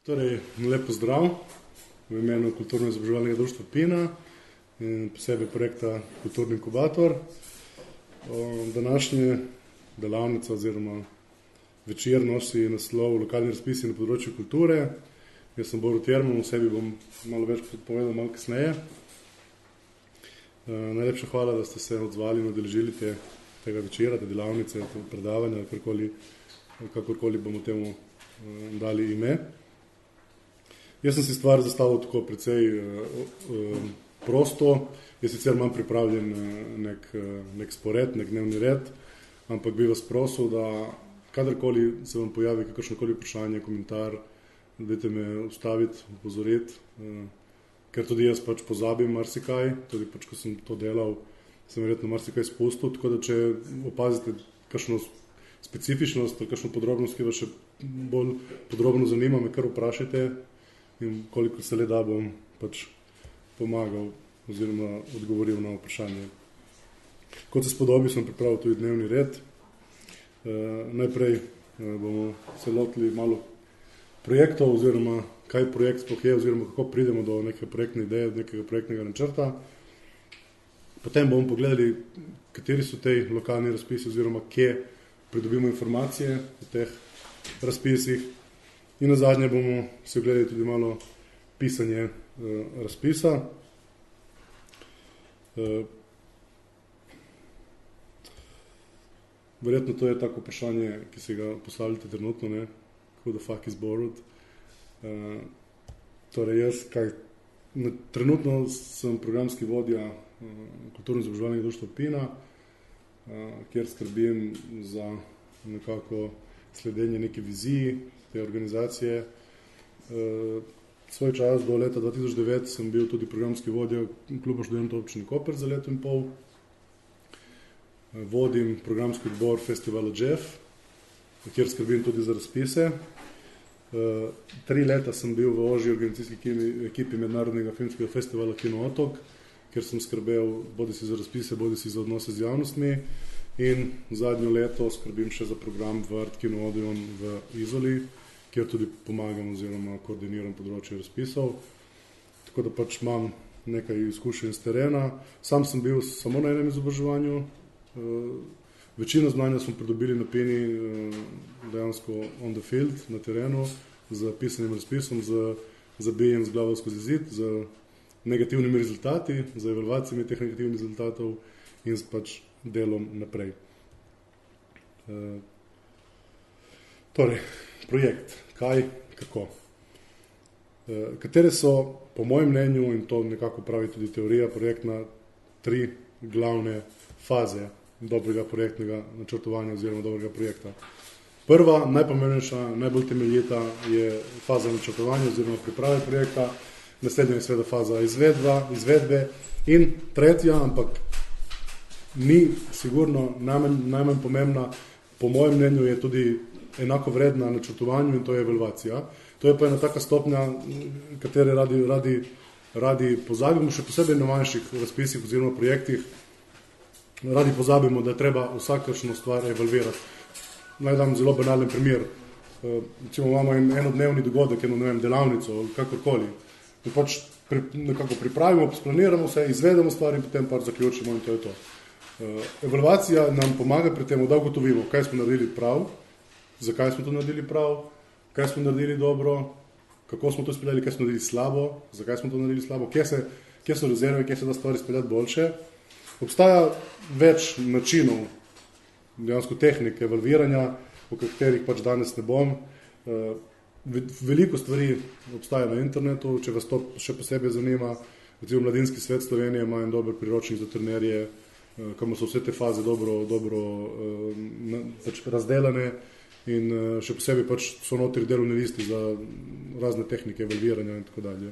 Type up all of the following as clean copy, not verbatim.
Torej, lep pozdrav v imenu Kulturno-izobraževalnega društva PINA in posebej projekta Kulturni inkubator. Današnja delavnica oziroma večer nosi naslov Lokalni razpisi na področju kulture. Jaz sem Borut Jerman, o sebi bom malo več povedal malo kasneje. Najlepša hvala, da ste se odzvali in udeležili tega večera, te delavnice, te predavanja, kakorkoli bomo temu dali ime. Jaz sem si stvar zastavil tako precej prosto. Jaz sicer imam pripravljen nek spored, nek dnevni red, ampak bi vas prosil, da kadarkoli se vam pojavi kakršnokoli vprašanje, komentar, dajte me ustaviti, upozoriti, ker tudi jaz pač pozabim marsikaj, tudi pač, ko sem to delal, sem verjetno marsikaj spustil, tako da če opazite kakšno specifičnost ali kakšno podrobnost, ki vas še bolj podrobno zanima, me kar vprašajte in koliko se le da bom pač pomagal oziroma odgovoril na vprašanje. Kot se spodobi, sem pripravil tudi dnevni red. Najprej bomo se lotili malo projektov oziroma kaj projekt sploh je oziroma kako pridemo do neke projektne ideje, do nekega projektnega načrta. Potem bomo pogledali, kateri so te lokalni razpisi oziroma kje pridobimo informacije o teh razpisih. In nazadnje bomo se ogledali tudi malo pisanje razpisa. Verjetno to je tako vprašanje, ki se ga postavljate trenutno, ne? Who the fuck is Borut? Torej jaz, trenutno sem programski vodja Kulturno-izobraževalnega društva PINA, kjer skrbim za nekako sledenje neke viziji te organizacije. Svoj čas do leta 2009 sem bil tudi programski vodja kluba študentov občine Koper za leto in pol. Vodim programski odbor festivala Jeff, kjer skrbim tudi za razpise. 3 leta sem bil v ožji organizacijski ekipi mednarodnega filmskega festivala Kino Otok, kjer sem skrbel bodisi za razpise, bodisi za odnose z javnostmi. In zadnjo leto skrbim še za program v Art Kino Odeon v Izoli, kjer tudi pomagam oziroma koordiniram področje razpisov. Tako da pač imam nekaj izkušenj z terena. Sam sem bil samo na enem izobraževanju. Večino znanja smo pridobili na PINI dejansko on the field, na terenu, z pisanjem razpisom, z bijem z glavo skozi zid, z negativnimi rezultati, z evalvacijami teh negativnih rezultatov in s pač delom naprej. Torej, projekt. Kaj, kako? Katere so, po mojem mnenju, in to nekako pravi tudi teorija projektna, 3 glavne faze dobrega projektnega načrtovanja oziroma dobrega projekta. Prva, najpomembnejša, najbolj temeljita je faza načrtovanja oziroma priprave projekta, naslednja je seveda faza izvedbe in tretja, ampak ni sigurno najmanj pomembna, po mojem mnenju je tudi enako vredna načrtovanju in to je evalvacija. To je pa ena taka stopnja, katere radi pozabimo, še posebej na manjših razpisih oziroma projektih, radi pozabimo, da je treba vsakršno stvar evalvirati. Naj dam zelo banalen primer. Recimo imamo enodnevni dogodek, delavnico ali kakorkoli. In pač nekako pripravimo, splaniramo se, izvedemo stvari in potem pač zaključimo in to je to. Evalvacija nam pomaga pri tem, da ugotovimo, kaj smo naredili prav, zakaj smo to naredili prav, kaj smo naredili dobro, kako smo to izpeljali, kaj smo naredili slabo, zakaj smo to naredili slabo, kje so rezerve, kje se da stvari izpeljati boljše. Obstaja več načinov, dejansko tehnik evalviranja, o katerih pač danes ne bom. Veliko stvari obstaja na internetu, če vas to še posebej zanima. Recimo Mladinski svet Slovenije ima en dober priročnik za trenerje, kamor so vse te faze dobro pač razdelane in še posebej pač so notri delovni listi za razne tehnike evalviranja in tako dalje.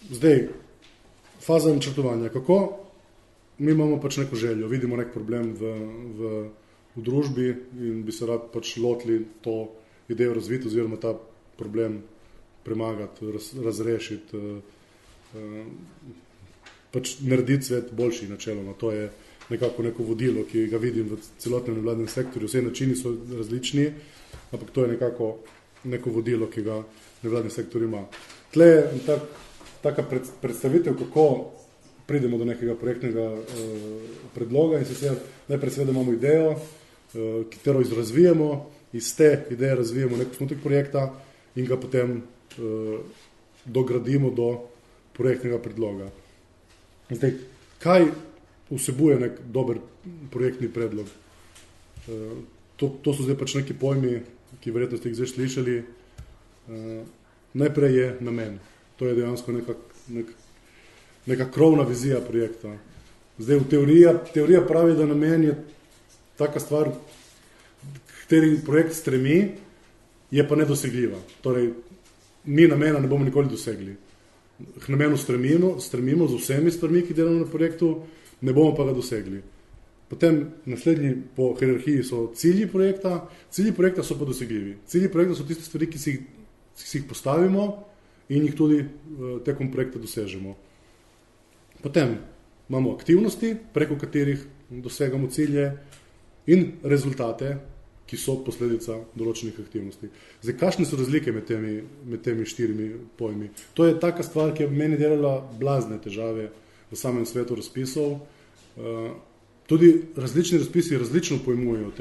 Zdaj, faza načrtovanja. Kako? Mi imamo pač neko željo, vidimo nek problem v družbi in bi se rad pač lotili to idejo razviti oziroma ta problem premagati, razrešiti, pač narediti svet boljši načeloma. To je neko vodilo, ki ga vidim v celotnem nevladnem sektorju. Vse načini so različni, ampak to je nekako neko vodilo, ki ga nevladni sektor ima. Tle je taka predstavitev, kako pridemo do nekega projektnega predloga in sicer najprej seveda imamo idejo, katero razvijemo, iz te ideje razvijemo nek osnutek projekta in ga potem dogradimo do projektnega predloga. Zdaj, kaj vsebuje nek dober projektni predlog? To so zdaj pač neki pojmi, ki verjetno ste jih zdaj slišali. Najprej je namen. To je dejansko neka krovna vizija projekta. Zdaj, teorija pravi, da namen je taka stvar, kateri projekt stremi, je pa nedosegljiva. Torej, mi namena ne bomo nikoli dosegli. K namenu stremimo z vsemi stvarmi, ki delamo na projektu, ne bomo pa ga dosegli. Potem naslednji po hierarhiji so cilji projekta. Cilji projekta so pa dosegljivi. Cilji projekta so tiste stvari, ki si jih postavimo in jih tudi tekom projekta dosežemo. Potem imamo aktivnosti, preko katerih dosegamo cilje in rezultate, ki so posledica določenih aktivnosti. Zdaj, kakšne so razlike med temi 4 pojmi? To je taka stvar, ki je meni delala blazne težave v samem svetu razpisov. Tudi različni razpisi različno pojmujejo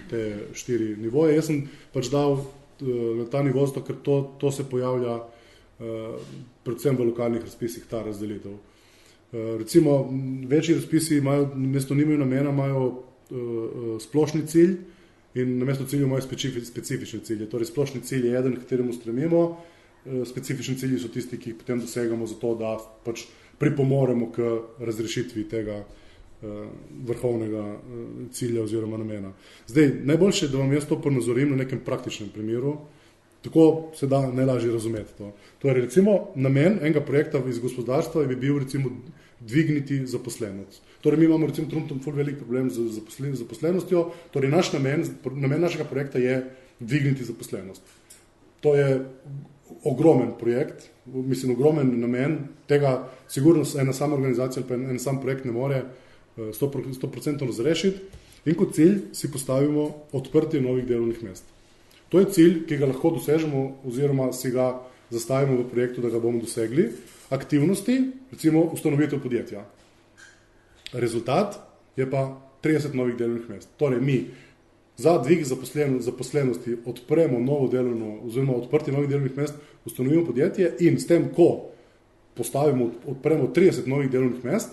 te 4 nivoje. Jaz sem pač dal na ta nivo, ker to se pojavlja predvsem v lokalnih razpisih, ta razdelitev. Recimo, večji razpisi namesto nimajo namena, imajo splošni cilj, in namesto cilju imajo specifične cilje. Torej, splošni cilj je eden, k kateremu stremimo, specifični cilji so tisti, ki jih potem dosegamo zato, da pač pripomoremo k razrešitvi tega vrhovnega cilja oziroma namena. Zdaj, najboljše je, da vam jaz to ponazorim na nekem praktičnem primeru, tako se da najlažje razumeti to. Torej, recimo, namen enega projekta iz gospodarstva bi bil recimo dvigniti zaposlenost. Torej, mi imamo recimo trenutno ful velik problem z zaposlenostjo, torej namen našega projekta je dvigniti zaposlenost. To je ogromen projekt, mislim, ogromen namen, tega sigurno ena sama organizacija ali pa en sam projekt ne more 100% razrešiti in kot cilj si postavimo odprtje novih delovnih mest. To je cilj, ki ga lahko dosežemo oziroma si ga zastavimo v projektu, da ga bomo dosegli. Aktivnosti, recimo ustanovitev podjetja. Rezultat je pa 30 novih delovnih mest. Torej, mi za dvig zaposlenosti odpremo novo delovno oziroma odprtje novih delovnih mest, ustanovimo podjetje in s tem, ko odpremo 30 novih delovnih mest,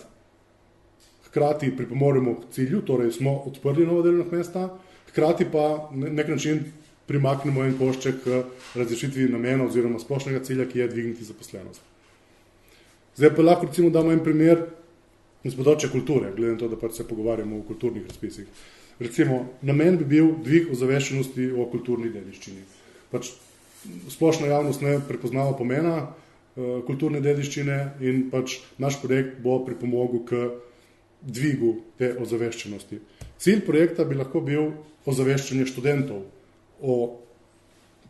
hkrati pripomoremo k cilju, torej smo odprli nova delovna mesta, hkrati pa nek način primaknemo en košček k razrešitvi namena oziroma splošnega cilja, ki je dvigniti zaposlenost. Zdaj pa lahko recimo damo en primer iz področja kulture, glede na to, da pač se pogovarjamo o kulturnih razpisih. Recimo, namen bi bil dvig ozaveščenosti o kulturni dediščini. Pač splošna javnost ne prepoznava pomena kulturne dediščine in pač naš projekt bo pripomogel k dvigu te ozaveščenosti. Cilj projekta bi lahko bil ozaveščanje študentov o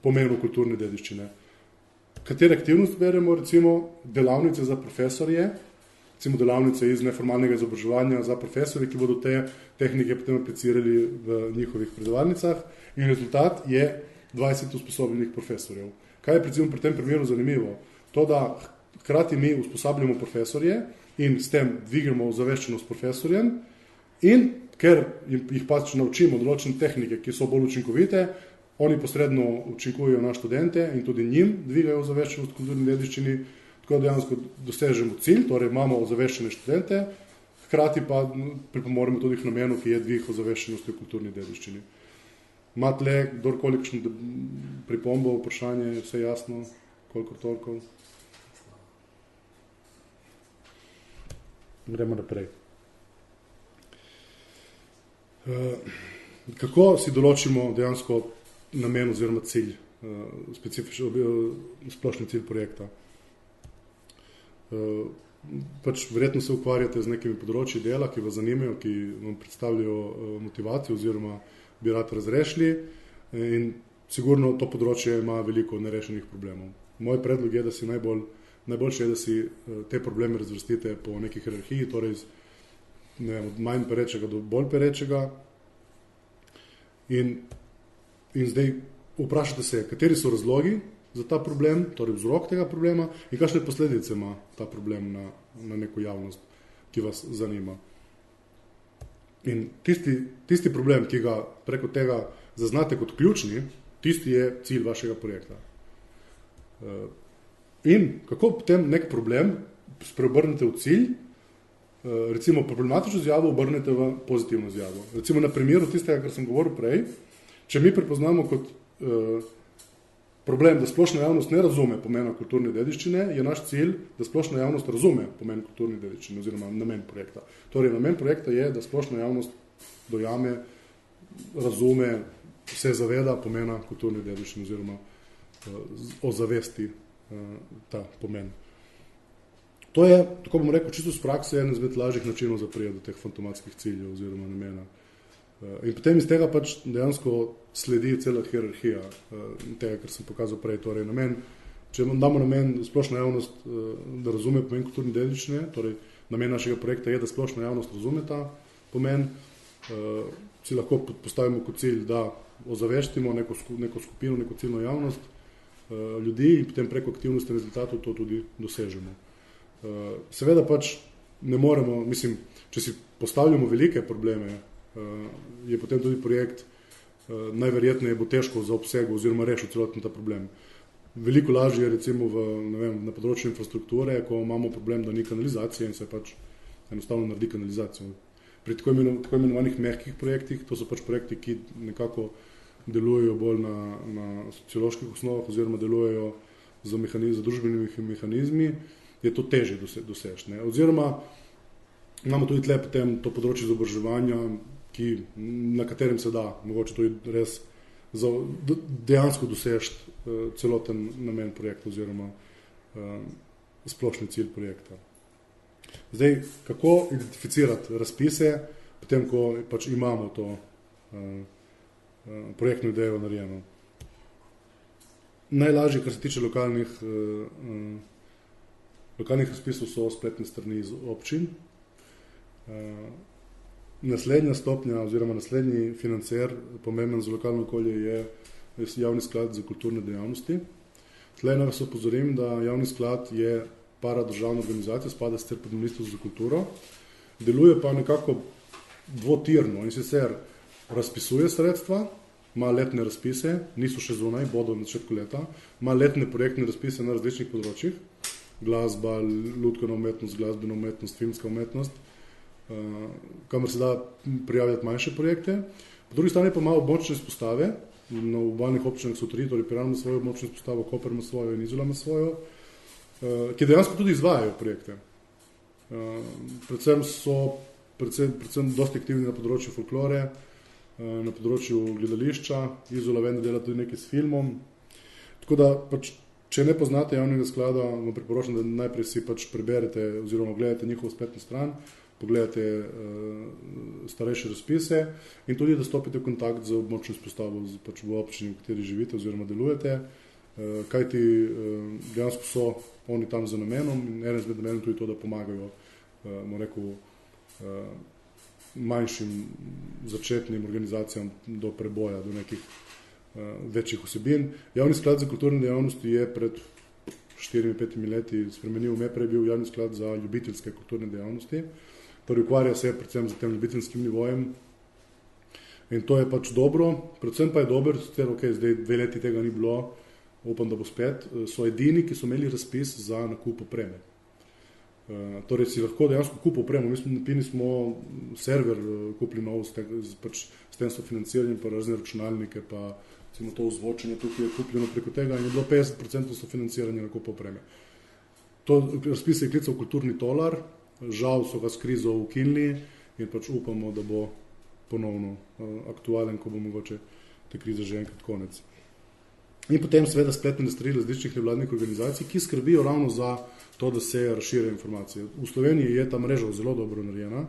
pomenu kulturne dediščine. Katere aktivnosti beremo? Recimo delavnice za profesorje, recimo delavnice iz neformalnega izobraževanja za profesorje, ki bodo te tehnike potem aplicirali v njihovih predavalnicah in rezultat je 20 usposobljenih profesorjev. Kaj je recimo pri tem primeru zanimivo? To, da hkrati mi usposabljamo profesorje in s tem dvigamo ozaveščenost profesorjem in ker jih pač naučimo določene tehnike, ki so bolj učinkovite, oni posredno učinkujejo na študente in tudi njim dvigajo ozaveščenost v kulturni dediščini, tako dejansko dosežemo cilj, torej imamo ozaveščene študente, hkrati pa pripomoremo tudi k namenu, ki je dvig ozaveščenosti v kulturni dediščini. Imate le kdorkoli kakšno pripombo, vprašanje, vse jasno, kolikor toliko? Gremo naprej. Kako si določimo dejansko namen oziroma cilj, splošni cilj projekta? Pač verjetno se ukvarjate z nekimi področji dela, ki vas zanimajo, ki vam predstavljajo motivacijo oziroma bi rad razrešili in sigurno to področje ima veliko nerešenih problemov. Moj predlog je, da si najboljše je, da si te probleme razvrstite po neki hierarhiji, torej od manj perečega do bolj perečega. In zdaj vprašate se, kateri so razlogi za ta problem, torej vzrok tega problema in kakšne posledice ima ta problem na neko javnost, ki vas zanima. In tisti problem, ki ga preko tega zaznate kot ključni, tisti je cilj vašega projekta. In kako potem nek problem spreobrnete v cilj, recimo problematično izjavo obrnete v pozitivno izjavo. Recimo na primeru tistega, kar sem govoril prej, če mi prepoznamo kot problem, da splošna javnost ne razume pomena kulturne dediščine, je naš cilj, da splošna javnost razume pomen kulturne dediščine oziroma namen projekta. Torej, namen projekta je, da splošna javnost dojame, razume, se zaveda pomena kulturne dediščine oziroma ozavesti ta pomen. To je, tako bom rekel, čisto z prakse eden izmed lažjih načinov za priti do teh fantomatskih ciljev oziroma namena. In potem iz tega pač dejansko sledi cela hierarhija tega, kar sem pokazal prej. Torej, namen, če damo namen splošna javnost, da razume pomen kulturne dediščine, torej namen našega projekta je, da splošna javnost razume ta pomen, si lahko postavimo kot cilj, da ozavestimo neko skupino, neko ciljno javnost ljudi in potem preko aktivnosti rezultatov to tudi dosežemo. Seveda pač ne moremo, mislim, če si postavljamo velike probleme, je potem tudi projekt najverjetneje bo težko za obseg oziroma rešiti celoten ta problem. Veliko lažje je recimo na področju infrastrukture, ko imamo problem, da ni kanalizacije in se pač enostavno naredi kanalizacijo. Pri tako imenovanih mehkih projektih, to so pač projekti, ki nekako delujejo bolj na socioloških osnovah oziroma delujejo z družbenimi mehanizmi, je to težje doseči. Oziroma imamo tudi tle potem to področje izobraževanja, na katerem se da mogoče tudi res dejansko doseči celoten namen projekta oziroma splošni cilj projekta. Zdaj, kako identificirati razpise, potem ko pač imamo to projektno idejo narejeno. Najlažje, kar se tiče lokalnih razpisov, so spletne strani iz občin. Naslednja stopnja oziroma naslednji financer, pomemben za lokalno okolje, je Javni sklad za kulturne dejavnosti. Tlej naj vas opozorim, da Javni sklad je paradržavna organizacija, spada sicer pod Ministrstvo za kulturo, deluje pa nekako dvotirno in sicer razpisuje sredstva, ima letne razpise, niso še zunaj, bodo na začetku leta, ima letne projektne razpise na različnih področjih, glasba, lutkovna umetnost, glasbena umetnost, filmska umetnost, kamor se da prijavljati manjše projekte. Po drugi strani pa ima območne izpostave, na obalnih občinah so tri, torej Piran ima svojo območno izpostavo, Koper ima svojo in Izola ima svojo, ki dejansko tudi izvajajo projekte. Predvsem dosti aktivni na področju folklore, na področju gledališča, Izola vem, da dela tudi nekaj s filmom. Tako da, pač, če ne poznate Javnega sklada, vam priporočam, da najprej si pač preberete oziroma gledate njihovo spletno stran, pogledate starejše razpise in tudi, da stopite v kontakt z območno izpostavo pač v občini, v kateri živite oziroma delujete, kajti dejansko so oni tam za namenom in eden izmed namenom tudi to, da pomagajo manjšim začetnim organizacijam do preboja, do nekih večjih vsebin. Javni sklad za kulturne dejavnosti je pred 4-5 leti spremenil ime, prej bil Javni sklad za ljubiteljske kulturne dejavnosti, torej ukvarja se predvsem z tem ljubiteljskim nivojem in to je pač dobro, predvsem pa je dobro, zdaj 2 leti tega ni bilo, upam, da bo spet, so edini, ki so imeli razpis za nakup opreme. Torej si lahko dejansko kup opremo, mi smo na Pini smo server kupili nov, s tem so financirani pa razne računalnike, pa to ozvočenje tukaj je kupljeno preko tega in je bilo 50% so financiranje nakup opreme. To razpis je klical Kulturni tolar, žal so ga s krizo ukinili in pač upamo, da bo ponovno aktualen, ko bo mogoče te krize že enkrat konec. In potem seveda spletne strani različnih nevladnih organizacij, ki skrbijo ravno za to, da se razširijo informacije. V Sloveniji je ta mreža zelo dobro narejena,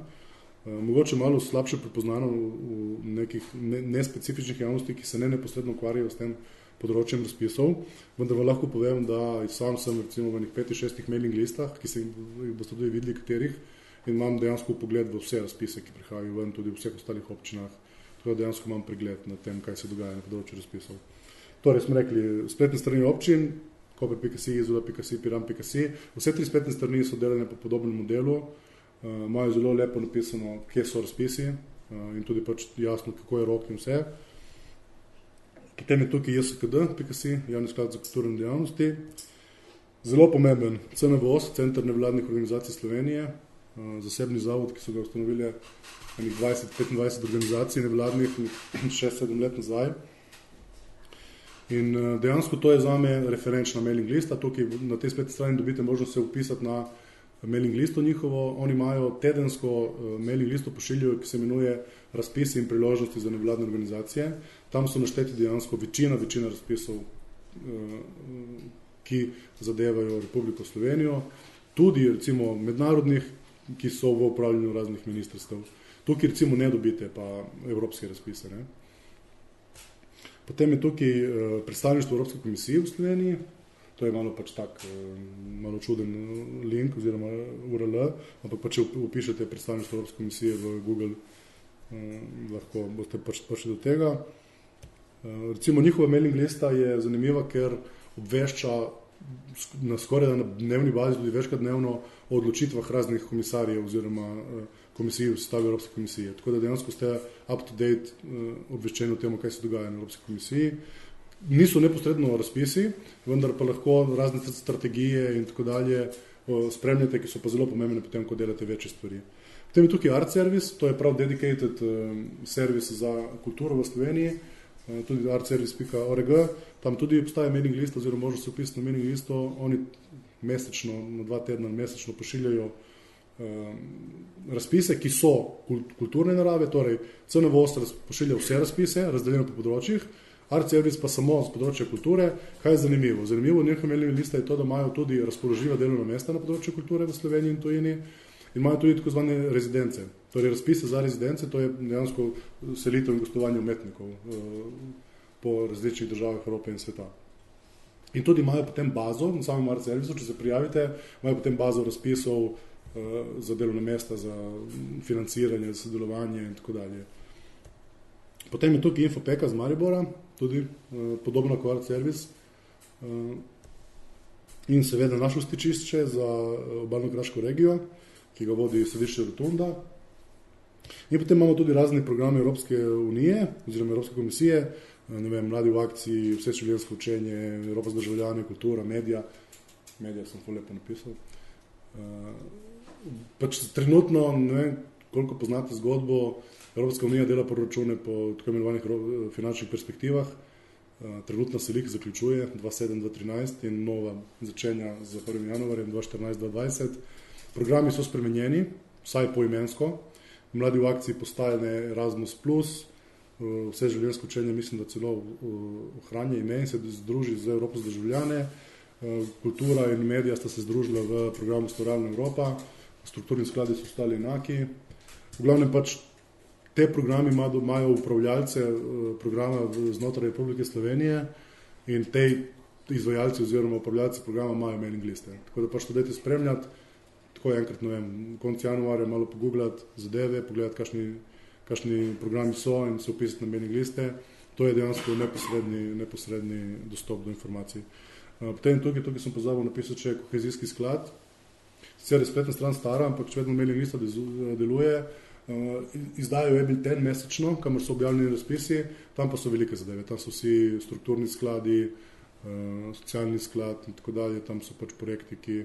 mogoče malo slabše prepoznano v nekih nespecifičnih javnosti, ki se neposredno ukvarjajo s tem področjem razpisov, vendar vam lahko povem, da sam sem recimo v 5-6 mailing listah, ki se jih boste tudi videli katerih, in imam dejansko pogled v vse razpise, ki prihajajo ven, tudi v vseh ostalih občinah, tako da dejansko imam pregled nad tem, kaj se dogaja na področju razpisov. Torej smo rekli, spletne strani občin, koper.si, izula.si, piran.si, vse 3 spletne strani so delane po podobnem modelu, imajo zelo lepo napisano, kje so razpisi in tudi pač jasno, kako je rok in vse. Potem je tukaj jskd.si, Javni sklad za kulturne dejavnosti. Zelo pomemben CNVOS, Center nevladnih organizacij Slovenije, zasebni zavod, ki so ga ustanovili 20-25 organizacij nevladnih 6-7 let nazaj. In dejansko to je zame referenčna mailing lista. Tukaj na tej spletni strani dobite možnost se upisati na mailing listo njihovo. Oni imajo tedensko mailing listo pošiljajo, ki se imenuje razpisi in priložnosti za nevladne organizacije. Tam so našteti dejansko večina razpisov, ki zadevajo Republiko Slovenijo, tudi recimo mednarodnih, ki so v upravljanju raznih ministrstev. Tukaj recimo ne dobite pa evropske razpise. Ne? Potem je tukaj predstavništvo Evropske komisije v Sloveniji, to je malo pač tak, malo čuden link oziroma URL, ampak pa če upišete predstavništvo Evropske komisije v Google, lahko boste pač prišli do tega. Recimo njihova mailing lista je zanimiva, ker obvešča na skoraj na dnevni bazi, tudi večkrat dnevno, o odločitvah raznih komisarjev oziroma komisij v sestavi Evropske komisije. Tako da dejansko ste up to date obveščeni o tem, kaj se dogaja na Evropski komisiji. Niso neposredno razpisi, vendar pa lahko razne strategije in tako dalje spremljate, ki so pa zelo pomembne potem, ko delate večje stvari. Potem je tukaj Art Service, to je prav dedicated servis za kulturo v Sloveniji, tudi artservice.org, tam tudi obstaja mailing list oziroma možno se upisati na mailing listo, oni mesečno, na 2 tedna mesečno pošiljajo razpise, ki so kulturne narave, torej CNVOS pošilja vse razpise, razdeljeno po področjih, Art Service pa samo z področja kulture. Kaj je zanimivo? Zanimivo v njihovem mailing lista je to, da imajo tudi razpoložljiva delovna mesta na področju kulture v Sloveniji in tujini in imajo tudi tako zvane rezidence. Torej razpise za rezidence, to je dejansko selitev in gostovanje umetnikov po različnih državah Evrope in sveta. In tudi imajo potem bazo, na samem Art Serviceu, če se prijavite, imajo potem bazo razpisov za delovna mesta, za financiranje, za sodelovanje in tako dalje. Potem je tukaj Infopeka z Maribora, tudi podobno kot Art Service in seveda našo stičišče za obalno-kraško regijo, ki ga vodi središče Rotunda. In potem imamo tudi razne programe Evropske unije oziroma Evropske komisije, ne vem, mladi v akciji, vseživljenjsko učenje, Evropa za državljane, kultura, medija sem ful lepo napisal. Pač trenutno, ne vem, koliko poznate zgodbo, Evropska unija dela proračune po tako imenovanih finančnih perspektivah. Trenutno se lih zaključuje 2007-2013 in nova začenja z 1. januarjem 2014-2020. Programi so spremenjeni, vsaj poimensko. Mladi v akciji postajane Erasmus+, vse življenjsko učenje mislim, da celo ohranja ime in se združi z Evropo za državljane. Kultura in medija sta se združila v programu Ustvarjalna Evropa, strukturni skladi so ostali enaki. V glavnem pač te programi imajo upravljalce programa znotraj Republike Slovenije in te izvajalci oziroma upravljalci programa imajo mailing liste. Tako da pač to dajte spremljati, tako enkrat, ne vem, konec januarja malo pogooglati zadeve, pogledati, kakšni programi so in se upisati na mailing liste. To je dejansko neposredni dostop do informacij. Potem tukaj sem pozabil napisati še kohezijski sklad. Sicer je spletna stran stara, ampak če vedno mailing lista deluje, izdajo e-bilten mesečno, kamor so objavljeni razpisi, tam pa so velike zadeve. Tam so vsi strukturni skladi, socialni sklad in tako dalje. Tam so pač projekti, ki,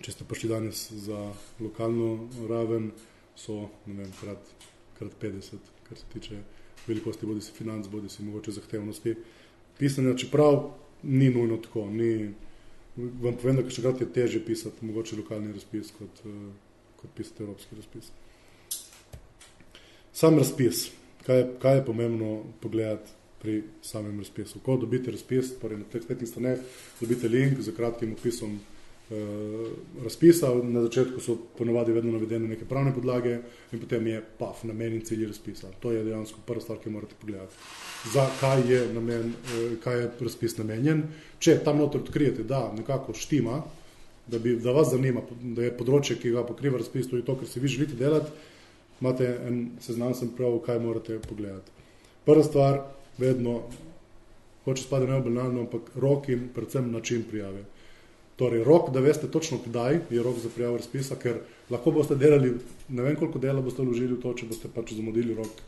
če ste prišli danes za lokalno raven, so, ne vem, krat 50, kar se tiče velikosti, bodi si financ, bodi si mogoče zahtevnosti pisanja, čeprav ni nujno tako. Vam povem, da kakšenkrat je težje pisati mogoče lokalni razpis, kot pisati evropski razpis. Sam razpis. Kaj je pomembno pogledati pri samem razpisu? Ko dobite razpis, torej na teh spletnih straneh dobite link z kratkim opisom razpisa. Na začetku so ponavadi vedno navedene neke pravne podlage in potem je namen in cilj razpisa. To je dejansko prva stvar, ki morate pogledati. Za kaj je razpis namenjen. Če tam noter odkrijete, da nekako štima, da vas zanima, da je področje, ki ga pokriva razpis, tudi to, kar si vi želite delati, imate en seznam, sem prav, kaj morate pogledati. Prva stvar, vedno, hoče spada neobanalno, ampak rok in predvsem način prijave. Torej, rok, da veste točno kdaj je rok za prijavo razpisa, ker lahko boste delali, ne vem koliko dela boste vložili v to, če boste pač zamudili rok,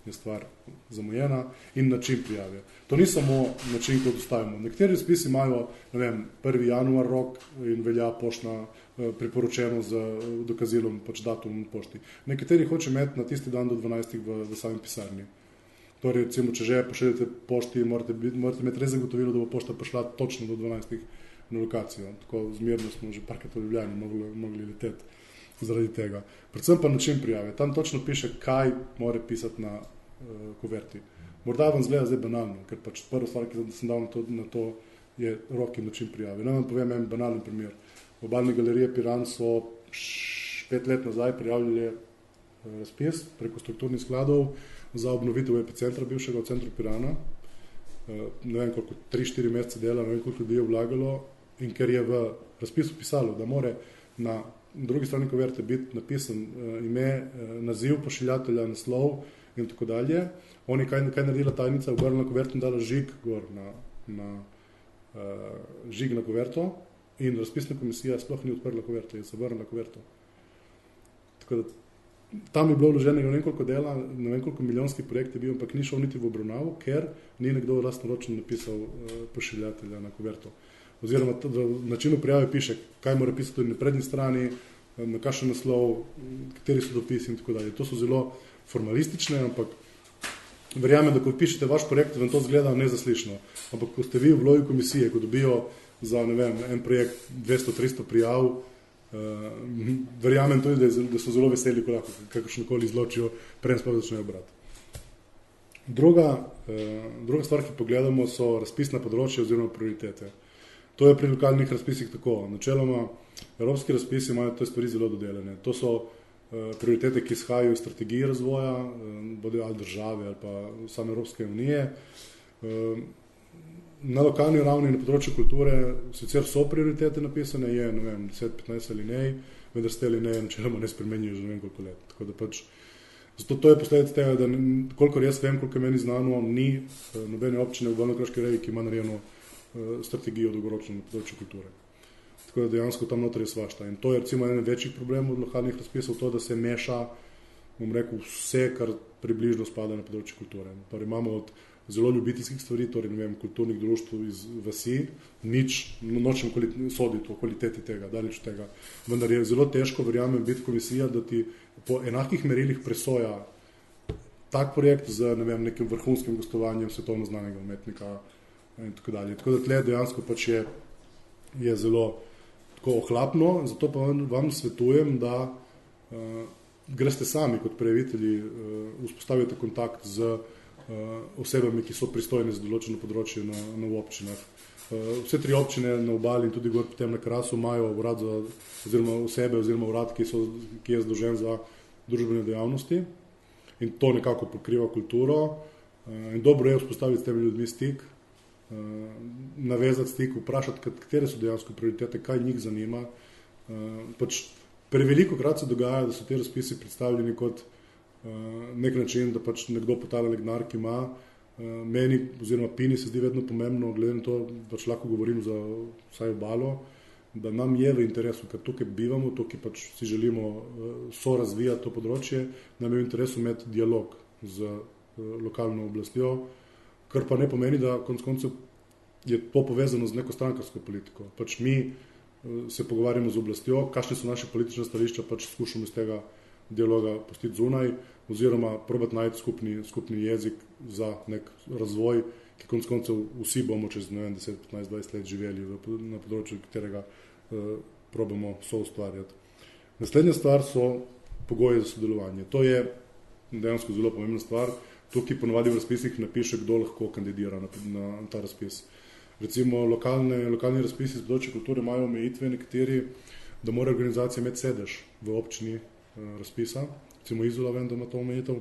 je stvar zamujena, in način prijave. To ni samo način, kot ostavimo. Nekateri razpisi imajo, ne vem, 1. januar rok in velja poštna priporočeno z dokazilom, pač datum pošti. Nekateri hoče imeti na tisti dan do 12. v sami pisarni. Torej, recimo, če že pošeljete pošti, morate imeti res zagotovilo, da bo pošta prišla točno do 12. na lokacijo. Tako zmerno smo že parkrat v Ljubljani mogli leteti zaradi tega. Predvsem pa način prijave. Tam točno piše, kaj mora pisati na kuverti. Morda vam zgleda zdaj banalno, ker pač prva stvar, ki sem dal na to je rok in način prijave. Naj vam povem en banalen primer. V Obalni galeriji Piran so 5 let nazaj prijavljali razpis preko strukturnih skladov za obnovitev epicentra bivšega v centru Pirana. Ne vem koliko, 3-4 mesece dela, ne vem koliko ljudi je vlagalo, in ker je v razpisu pisalo, da more na drugi strani kuverte biti napisan ime, naziv pošiljatelja, naslov in tako dalje. Oni kaj naredila tajnica, obrnila kuverto in dala žig gor žig na kuverto, in razpisna komisija sploh ni odprla kuverto, je zavrnila kuverto. Tako da tam je bilo vloženega ne vem koliko dela, ne vem koliko milijonski projekt je bil, ampak ni šel niti v obravnavo, ker ni nekdo lastnoročno napisal pošiljatelja na kuverto. Oziroma v načinu prijave piše, kaj mora pisati tudi na prednji strani, na kakšen naslov, kateri so dopisi in tako dalje. To so zelo formalistične, ampak verjamem, da ko pišete vaš projekt, vam to zgleda nezaslišno. Ampak ko ste vi v vlogi komisije, ko dobijo za, ne vem, en projekt 200-300 prijav, verjamem tudi, da so zelo veseli, ko lahko kakršnokoli izločijo, preden sploh začnejo brati. Druga stvar, ki pogledamo, so razpisna področja oziroma prioritete. To je pri lokalnih razpisih tako. Načeloma, evropski razpisi imajo te stvari zelo dodeljene. To so prioritete, ki izhajajo iz strategije razvoja, bodo ali države ali pa same Evropske unije. Na lokalni ravni na področju kulture sicer so prioritete napisane, je, ne vem, 10-15 alinej, vendar ste alineje načeloma ne spremenijo že ne vem koliko let. Tako da pač, zato to je posledica tega, da kolikor jaz vem, koliko je meni znano, ni nobene občine v Obalno-kraški regiji, ki ima narejeno strategijo dolgoročno na področju kulture. Tako da dejansko tam noter je svašta. In to je recimo eden večjih problemov od lokalnih razpisov, to, da se meša, bom rekel, vse, kar približno spada na področju kulture. Torej imamo od zelo ljubiteljskih stvari, torej ne vem, kulturnih društv iz vasi, nočem soditi o kvaliteti tega, daleč tega. Vendar je zelo težko, verjamem, biti komisija, da ti po enakih merilih presoja tak projekt z, ne vem, nekim vrhunskim gostovanjem svetovno znanega umetnika in tako dalje. Tako da tle dejansko pač je zelo tako ohlapno, zato pa vam svetujem, da greste sami kot prijavitelji, vzpostavite kontakt z osebami, ki so pristojne za določeno področje na občinah. Vse 3 občine na Obali in tudi gor potem na Krasu imajo urad oziroma osebe oziroma urad, ki je zadolžen za družbene dejavnosti, in to nekako pokriva kulturo. In dobro je vzpostaviti s temi ljudmi stik, navezati stik, vprašati, katere so dejansko prioritete, kaj njih zanima. Pač preveliko krat se dogaja, da so te razpisi predstavljeni kot nek način, da pač nekdo potale legnar, ki ima. Meni oziroma Pini se zdi vedno pomembno, glede na to, pač lahko govorim za vsaj Obalo, da nam je v interesu, ker tukaj bivamo, tukaj pač si želimo sorazvijati to področje, nam je v interesu imeti dialog z lokalno oblastjo, kar pa ne pomeni, da konec koncev je to povezano z neko strankarsko politiko. Pač mi se pogovarjamo z oblastjo, kakšne so naše politične stališča, pač skušamo iz tega dialoga pustiti zunaj, oziroma probati najti skupni jezik za nek razvoj, ki konec koncev vsi bomo čez 10, 15, 20 let živeli na področju, katerega probamo soustvarjati. Naslednja stvar so pogoji za sodelovanje. To je dejansko zelo pomembna stvar. Tukaj ponovadi v razpisih napiše, kdo lahko kandidira na ta razpis. Recimo lokalni razpisi z področja kulture imajo omejitve nekateri, da mora organizacija imeti sedež v občini razpisa. Recimo Izola vem, da ima to omejitev.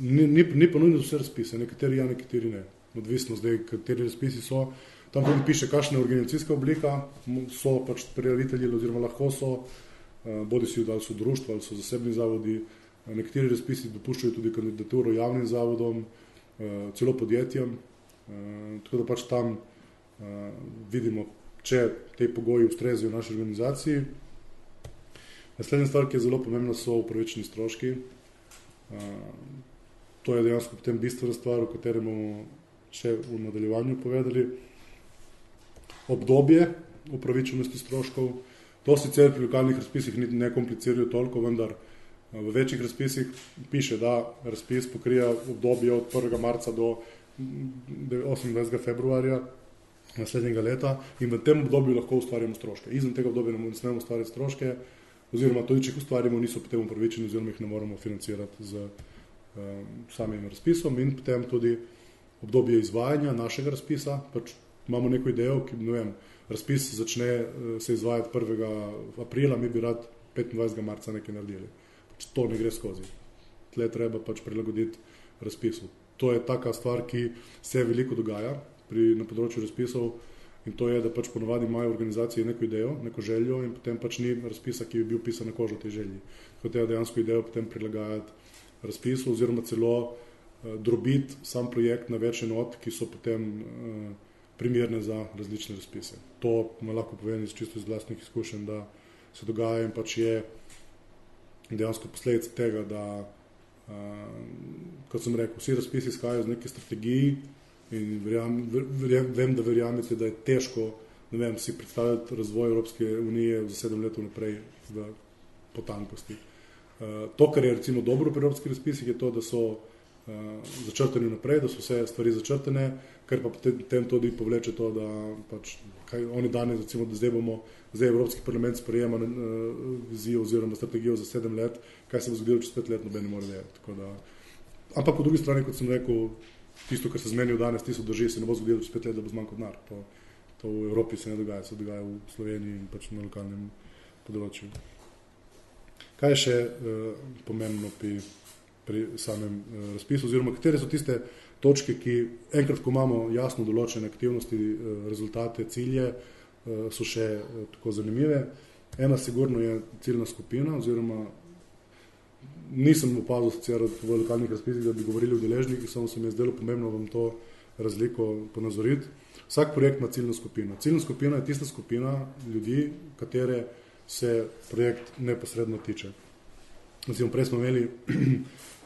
Ni pa nujno za vse razpise, nekateri ja, nekateri ne. Odvisno zdaj, kateri razpisi so. Tam piše, kakšna je organizacijska oblika, so pač prijavitelji oziroma lahko so, bodi si, da so društva ali so zasebni zavodi, nekateri razpisi dopuščajo tudi kandidaturo javnim zavodom, celo podjetjem, tako da pač tam vidimo, če te pogoji ustrezajo naši organizaciji. Naslednja stvar, ki je zelo pomembna, so upravičeni stroški. To je dejansko potem bistvena stvar, o katerem bomo še v nadaljevanju povedali. Obdobje upravičenosti stroškov. To sicer pri lokalnih razpisih ne komplicirajo toliko, vendar v večjih razpisih piše, da razpis pokrija obdobje od 1. marca do 28. februarja naslednjega leta in v tem obdobju lahko ustvarjamo stroške. Izven tega obdobja ne smemo ustvarjati stroške, oziroma tudi, če jih ustvarjamo, niso potem upravičeni, oziroma jih ne moramo financirati z samim razpisom. In potem tudi obdobje izvajanja našega razpisa. Pač imamo neko idejo, ki, ne vem, razpis začne se izvajati 1. aprila, mi bi rad 25. marca nekaj naredili. Pač to ne gre skozi. Tle treba pač prilagoditi razpisu. To je taka stvar, ki se veliko dogaja na področju razpisov, in to je, da pač ponovadi imajo organizacije neko idejo, neko željo in potem pač ni razpisa, ki bi bil pisan na kožo tej želji. Tako da dejansko idejo potem prilagajati razpisu oziroma celo drobiti sam projekt na več enot, ki so potem primerne za različne razpise. To me lahko povem čisto iz vlastnih izkušenj, da se dogaja in pač je dejansko posledica tega, da kot sem rekel, vsi razpisi izhajajo z neke strategiji in vem, da verjamete, da je težko, ne vem, si predstavljati razvoj Evropske unije za 7 let naprej v potankosti. To, kar je recimo dobro pri evropskih razpisih, je to, da so začrtani naprej, da so vse stvari začrtene, kar pa potem tudi povleče to, da pač oni danes, recimo, da zdaj Evropski parlament sprejema vizijo oziroma strategijo za 7 let, kaj se bo zgodilo čez 5 let, noben ne more vedeti. Ampak po drugi strani, kot sem rekel, tisto, kar se zmenijo danes, tisto drži, se ne bo zgodilo čez 5 let, da bo zmanjkal denar. To v Evropi se ne dogaja, se dogaja v Sloveniji in pač na lokalnem področju. Kaj je še pomembno pri samem razpisu, oziroma katere so tiste točke, ki enkrat, ko imamo jasno določene aktivnosti, rezultate, cilje, so še tako zanimive. Ena sigurno je ciljna skupina, oziroma nisem opazil sicer v lokalnih razpisih, da bi govorili o deležnikih, samo se mi je zdelo pomembno vam to razliko ponazoriti. Vsak projekt ima ciljno skupino. Ciljna skupina je tista skupina ljudi, katere se projekt neposredno tiče. Prej smo imeli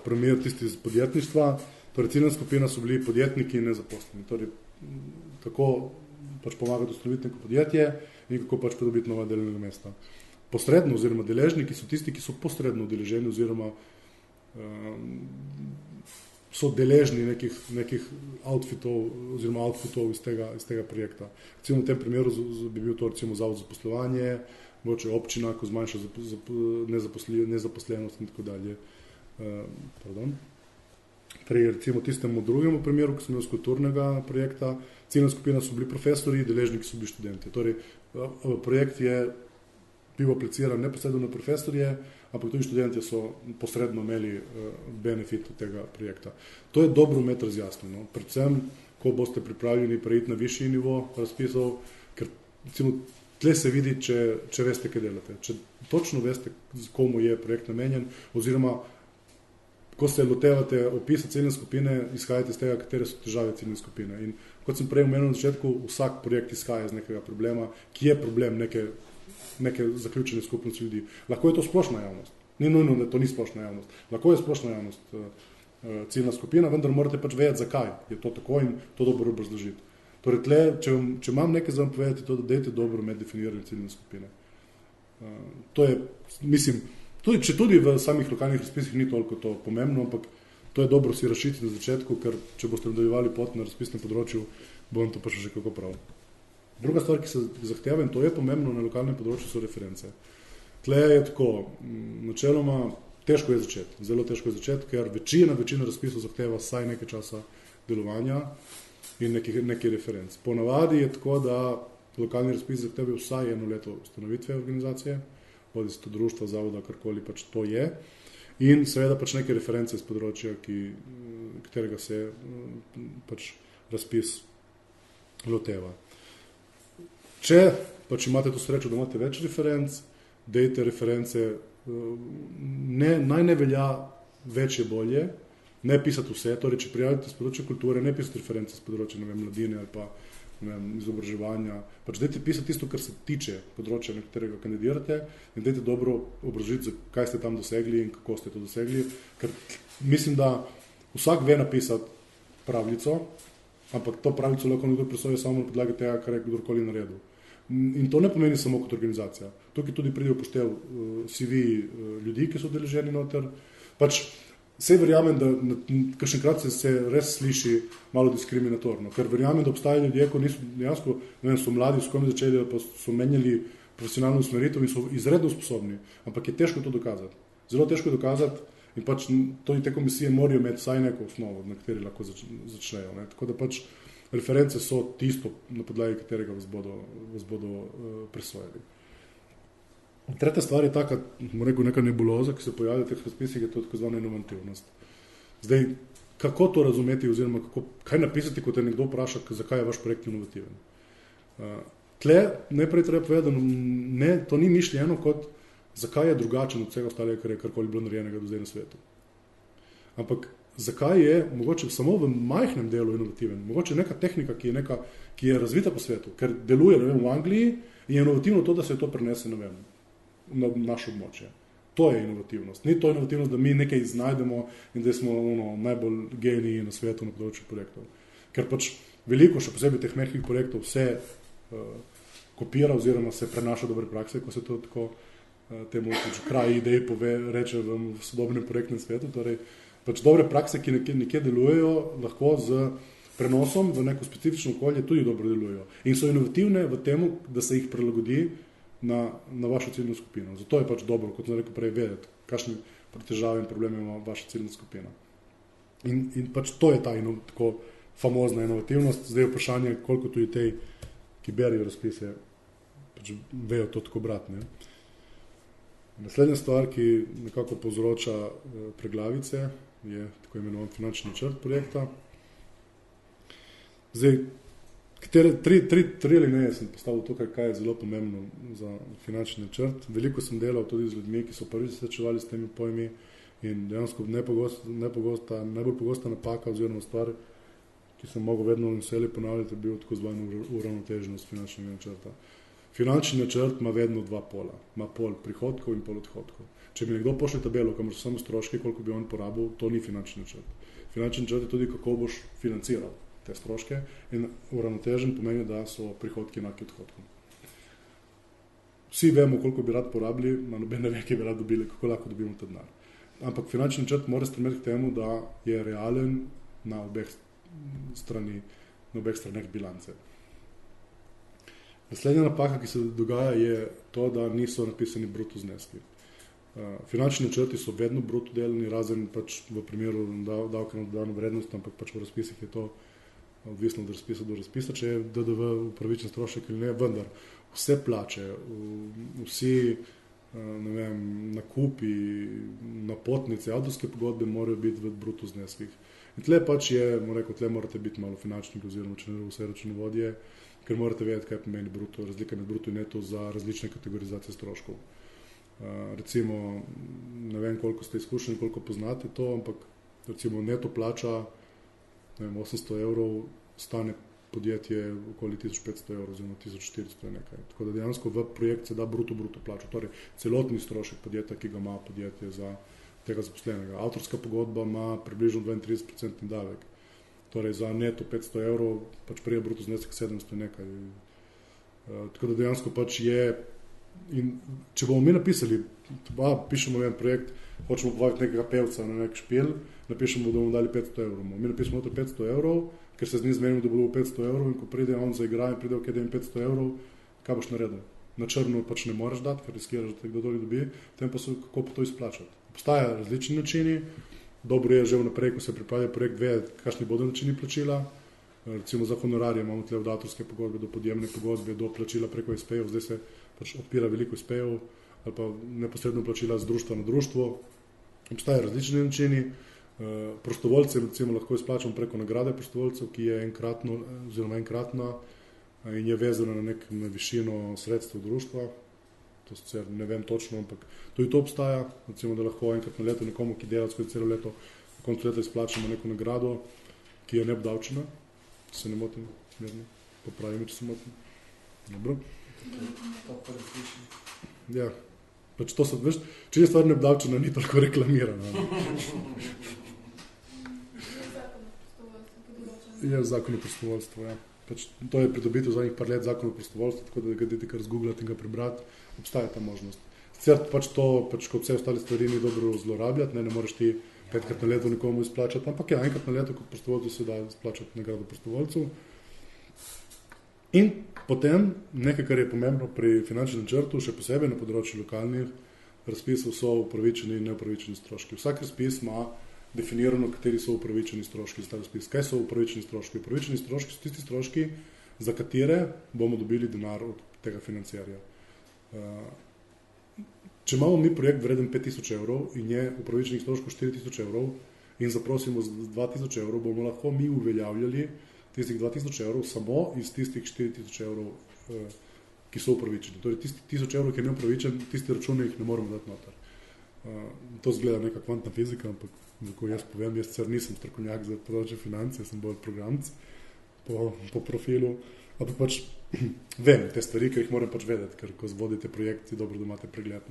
primer tisti iz podjetništva, torej ciljna skupina so bili podjetniki in nezaposleni. Torej, kako pač pomagati ustanoviti neko podjetje in kako pač pridobiti nova delovna mesta. Posredno oziroma deležniki so tisti, ki so posredno udeleženi oziroma so deležni nekih outfitov oziroma outputov iz tega projekta. Recimo v tem primeru bi bil to recimo zavod za poslovanje, mogoče občina, ko zmanjša nezaposlenost in tako dalje. Pri recimo tistemu drugemu primeru, ki smo imeli z kulturnega projekta, ciljna skupina so bili profesori, deležniki so bili študenti. Torej, projekt je bil apliciran neposredno na profesorje, ampak tudi študenti so posredno imeli benefit od tega projekta. To je dobro imeti razjasnjeno. Predvsem, ko boste pripravljeni preiti na višji nivo razpisov, ker recimo tle se vidi, če veste, kaj delate. Če točno veste, komu je projekt namenjen, oziroma ko se lotevate opisa ciljne skupine, izhajate iz tega, katere so težave ciljne skupine. In kot sem prej omenil na začetku, vsak projekt izhaja iz nekega problema, ki je problem neke zaključene skupnosti ljudi. Lahko je to splošna javnost. Ni nujno, da to ni splošna javnost. Lahko je splošna javnost ciljna skupina, vendar morate pač vedeti, zakaj je to tako in to dobro obrazložiti. Torej, tle, če imam nekaj za vam povedati, to da dajte dobro med definiranje ciljne skupine. To je, mislim, če tudi v samih lokalnih razpisih ni toliko to pomembno, ampak to je dobro si razšiti na začetku, ker če boste nadaljevali pot na razpisnem področju, bo vam to prišlo še kako prav. Druga stvar, ki se zahteva, in to je pomembno na lokalnem področju, so reference. Tle je tako, načeloma težko je začeti, zelo težko je začeti, ker večina razpisov zahteva vsaj nekaj časa delovanja in nekaj referenc. Ponavadi je tako, da lokalni razpis zahtevajo vsaj 1 leto ustanovitve organizacije, bodi se to društvo, zavoda, karkoli pač to je, in seveda pač neke reference iz področja, katerega se pač razpis loteva. Če pač imate to srečo, da imate več referenc, dejte reference, naj ne velja več je bolje, ne pisati vse, torej če prijavite z področja kulture, ne pisati reference z področja mladine ali pa izobraževanja. Pač dajte pisati tisto, kar se tiče področja, na katerega kandidirate, in dajte dobro obrazložiti, kaj ste tam dosegli in kako ste to dosegli, ker mislim, da vsak ve napisati pravljico, ampak to pravljico lahko nekdo presoja samo na podlagi tega, kar je kdorkoli naredil. In to ne pomeni samo kot organizacija. Tukaj tudi pride upoštev CV ljudi, ki so udeleženi noter. Pač vse verjamem, da kakšenkrat se res sliši malo diskriminatorno, ker verjamem, da obstajajo ljudje, ko niso dejansko, so mladi, s kom začeli, pa so menjali profesionalno usmeritev in so izredno sposobni, ampak je težko to dokazati. Zelo težko je dokazati in pač te komisije morajo imeti vsaj neko osnovo, na kateri lahko začnejo. Tako da pač reference so tisto, na podlagi katerega vas bodo presojali. Tretja stvar je taka, neka nebuloza, ki se pojavlja v teh razpisih, je to tako zvana inovativnost. Zdaj, kako to razumeti oziroma kaj napisati, ko te nekdo vpraša, zakaj je vaš projekt inovativen? Tle najprej treba povedati, da to ni mišljeno kot zakaj je drugačen od vsega ostalega, kar je karkoli bilo narejenega do zdaj na svetu. Ampak zakaj je mogoče samo v majhnem delu inovativen? Mogoče neka tehnika, ki je razvita po svetu, ker deluje v Angliji, je inovativno to, da se to prenese na naše območje. To je inovativnost. Ni to inovativnost, da mi nekaj iznajdemo in da smo najbolj geniji na svetu na področju projektov. Ker pač veliko, še posebej teh mehkih projektov, se kopira oziroma se prenaša dobre prakse, ko se to tako temu kraj idej reče v sodobnem projektnem svetu. Torej, pač dobre prakse, ki nekje delujejo, lahko z prenosom v neko specifično okolje tudi dobro delujejo. In so inovativne v tem, da se jih prilagodi na vašo ciljno skupino. Zato je pač dobro, kot sem rekel prej, vedeti, kakšne težave in probleme ima vaša ciljna skupina. In pač to je ta tako famozna inovativnost. Zdaj je vprašanje, koliko tudi tej, ki berijo razpise, pač vejo to tako brati. Naslednja stvar, ki nekako povzroča preglavice, je tako imenovan finančni načrt projekta. Zdaj, tri alineje sem postavil tukaj, kaj je zelo pomembno za finančni načrt. Veliko sem delal tudi z ljudmi, ki so prvič srečevali s temi pojmi in dejansko najbolj pogosta napaka oziroma stvar, ki sem mogel vedno veselje ponavljati, je bil tako zvan uravnoteženost finančnega načrta. Finančni načrt ima vedno dva pola. Ima pol prihodkov in pol odhodkov. Če mi nekdo pošlje tabelo, kamor so samo stroški, koliko bi on porabil, to ni finančni načrt. Finančni načrt je tudi, kako boš financiral te stroške in uravnotežen pomeni, da so prihodki enaki odhodkom. Vsi vemo, koliko bi rad porabili, ma noben ne ve, ki bi rad dobili, kako lahko dobimo ta denar. Ampak finančni načrt mora stremeti k temu, da je realen na obeh straneh bilance. Naslednja napaka, ki se dogaja, je to, da niso napisani bruto zneski. Finančni načrti so vedno bruto delani, razen pač v primeru davka na dodano vrednost, ampak pač v razpisih je to odvisno od razpisa do razpisa, če je DDV upravičen strošek ali ne, vendar vse plače, vsi nakupi, napotnice, avtorske pogodbe morajo biti v bruto zneskih. In tle pač tle morate biti malo finančniki oziroma vse računovodje, ker morate vedeti, kaj pomeni bruto, razlika med bruto in neto za različne kategorizacije stroškov. Recimo, ne vem, koliko ste izkušeni, koliko poznate to, ampak recimo neto plača 800 evrov, stane podjetje okoli 1500 evrov oziroma 1400 nekaj. Tako da dejansko v projekt se da bruto plačo, torej celotni strošek podjetja, ki ga ima podjetje za tega zaposlenega. Avtorska pogodba ima približno 32% davek. Torej za neto 500 evrov pač prije bruto znesek 700 nekaj. Tako da dejansko pač je, in če bomo mi napisali, pišemo en projekt, hočemo povabiti nekega pevca na nek špil, napišemo, da bomo dali 500 evrov. Mi napišemo 500 evrov, ker se z njim zmenimo, da bo 500 evrov in ko pride on za igra in pride ok, da jim 500 evrov, kaj boš naredil? Na črno pač ne moreš dati, ker riskiraš, da te kdo doli dobi, potem pa so, kako pa to izplačati. Obstajajo različni načini, dobro je že vnaprej, ko se pripravlja projekt, vedeti, kakšni bodo načini plačila. Recimo za honorarje imamo tle od avtorske pogodbe do podjemne pogodbe, do plačila preko SP-jev, zdaj se pač odpira veliko SP-jev ali pa neposredno plačila z društva na društvo. Obstajajo različni načini. Prostovoljce recimo lahko izplačamo preko nagrade prostovoljcev, ki je enkratna in je vezana na višino sredstev društva. To sicer ne vem točno, ampak tudi to obstaja. Recimo, da lahko enkrat na leto nekomu, ki dela skozi celo leto, na koncu leta izplačamo neko nagrado, ki je neobdavčena, če se ne motim, smerno, popravim, če se motim. Dobro. Ja, pač to so, veš, če je stvar neobdavčena, ni toliko reklamirana. Je zakon o prostovoljstvu, ja. Pač, to je pridobitev zadnjih par let zakon o prostovoljstvu, tako da ga idete kar zgooglati in ga prebrati, obstaja ta možnost. Sicer pač to, pač kot vse ostale stvari, ni dobro zlorabljati, ne moreš ti 5krat na leto nekomu izplačati, ampak ja, enkrat na leto kot prostovoljcu se da izplačati nagrado prostovoljcu. In potem nekaj, kar je pomembno pri finančnem načrtu, še posebej na področju lokalnih razpisov, so upravičeni in neupravičeni stroški. Vsak razpis ima definirano, kateri so upravičeni stroški za ta razpis. Kaj so upravičeni stroški? Upravičeni stroški so tisti stroški, za katere bomo dobili denar od tega financerja. Če imamo mi projekt vreden 5000 evrov in je upravičenih stroškov 4000 evrov in zaprosimo z 2000 evrov, bomo lahko mi uveljavljali tistih 2000 evrov samo iz tistih 4000 evrov, ki so upravičeni. Torej, tisti 1000 evrov, ki je neupravičen, tisti računi jih ne moremo dati noter. To zgleda neka kvantna fizika, ampak ko jaz povem, jaz sicer nisem strokovnjak za področje financ, jaz sem bolj programc po profilu, ampak pač vem te stvari, ki jih moram pač vedeti, ker ko vodite projekt, je dobro, da imate pregled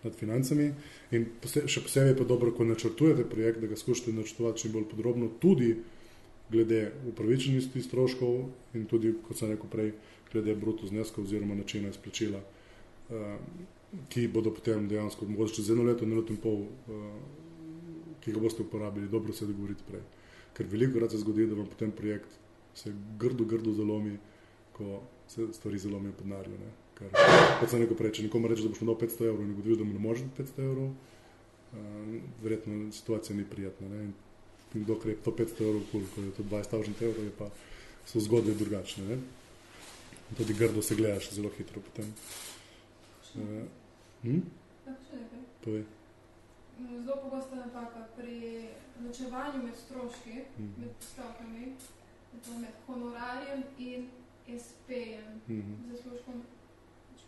nad financami in še posebej pa dobro, ko načrtujete projekt, da ga skušate načrtovati čim bolj podrobno, tudi glede upravičenosti stroškov in tudi, kot sem rekel prej, glede bruto zneskov oziroma načina izplačila, ki bodo potem dejansko mogoče čez 1 leto, 1 leto in pol, ki ga boste uporabili, dobro se dogovoriti prej. Ker veliko krat se zgodi, da vam potem projekt se grdo zalomi, ko se stvari zalomijo po denarju. Ker, kot sem rekel prej, če nekomu reče, da boš mu dal 500 evrov in ugotovil, da mu ne može 500 evrov, verjetno situacija ni prijetna. Ne? In dokler je to 500 evrov, koliko je to 20.000 evrov, je pa so zgodbe drugačne. Ne? In tudi grdo se gledaš zelo hitro potem. Povej. Zelo pogosta napaka pri ločevanju med stroški, med postavkami, med honorarjem in SP-jem, zaslužkom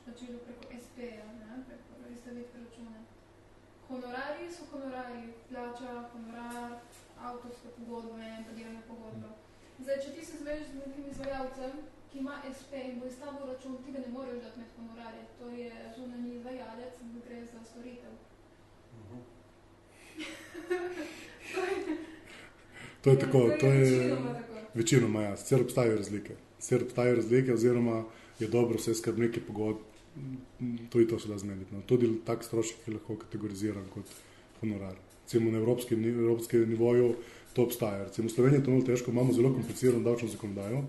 plačilo preko SP-ja, preko izstavitve računa. Honorarji so honorarji, plača, honorar, avtorska pogodba in podjemna pogodba. Zdaj, če ti se zvežeš z nekim izvajalcem, ki ima SP in bo izstavil račun, ti ga ne moreš dati med honorarje. To je zunanji izvajalec, da gre za storitev. To je tako, to je večinoma, ja, sicer obstajajo razlike, oziroma je dobro vse skrbniki pogodb, tudi to se da zmeniti. No. Tudi tak strošek je lahko kategoriziran kot honorar. Recimo na evropskem nivoju to obstaja. Recimo v Sloveniji je to malo težko, imamo zelo komplicirano davčno zakonodajo,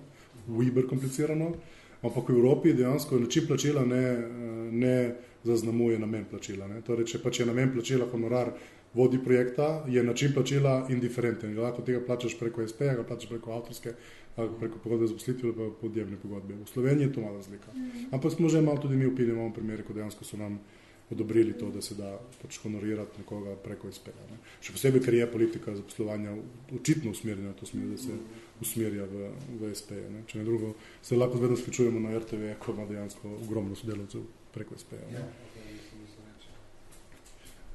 uber komplicirano, ampak v Evropi dejansko način plačila ne zaznamuje namen plačila. Ne. Torej, če pač je namen plačila honorar vodi projekta, je način plačila indiferenten. Lahko tega plačaš preko SP-ja, ga plačaš preko avtorske, preko pogodbe za zaposlitve ali pa podjemne pogodbe. V Sloveniji je to malo razlika. Ampak smo že malo tudi mi upili, imamo primere, ko dejansko so nam odobrili to, da se da pač honorirati nekoga preko SP-ja. Ne. Še posebej, ker je politika zaposlovanja očitno usmerjena v to smer, da se usmerja v SP-ja. Ne. Če ne drugo, se lahko vedno skličujemo na RTV, ko ima dejansko ogromno sodelavcev preko SP-ja. Ne.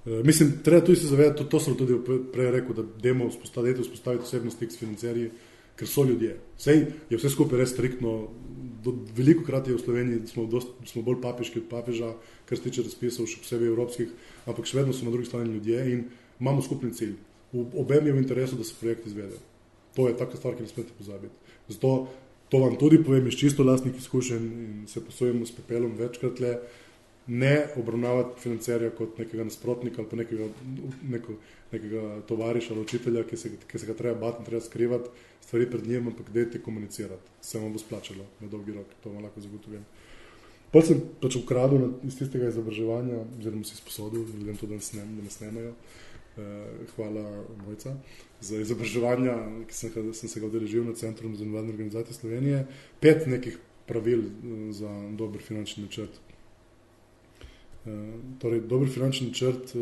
Mislim, treba tudi se zavedati, to sem tudi prej rekel, da dajmo vzpostaviti osebni stik s financerji, ker so ljudje. Sej je vse skupaj res striktno, veliko krat je v Sloveniji, smo bolj papežki od papeža, kar se tiče razpisov, še posebej evropskih, ampak še vedno so na drugi strani ljudje in imamo skupni cilj. Obem je v interesu, da se projekt izvede. To je taka stvar, ki ne smete pozabiti. Zato to vam tudi povem iz čisto lastnih izkušenj in se posujemo s pepelom večkrat le, ne obravnavati financerja kot nekega nasprotnika ali pa nekega tovariša ali učitelja, ki se ga treba bati in treba skrivati stvari pred njim, ampak dajte komunicirati. Se vam bo splačalo na dolgi rok, to vam lahko zagotovim. Potem sem pač ukradel iz tistega izobraževanja, oziroma si sposodil, glede to, da ne snemajo. Hvala Mojca za izobraževanja, ki sem se ga udeležil na Centru za nevladne organizacije Slovenije. 5 nekih pravil za dober finančni načrt. Torej, dober finančni načrt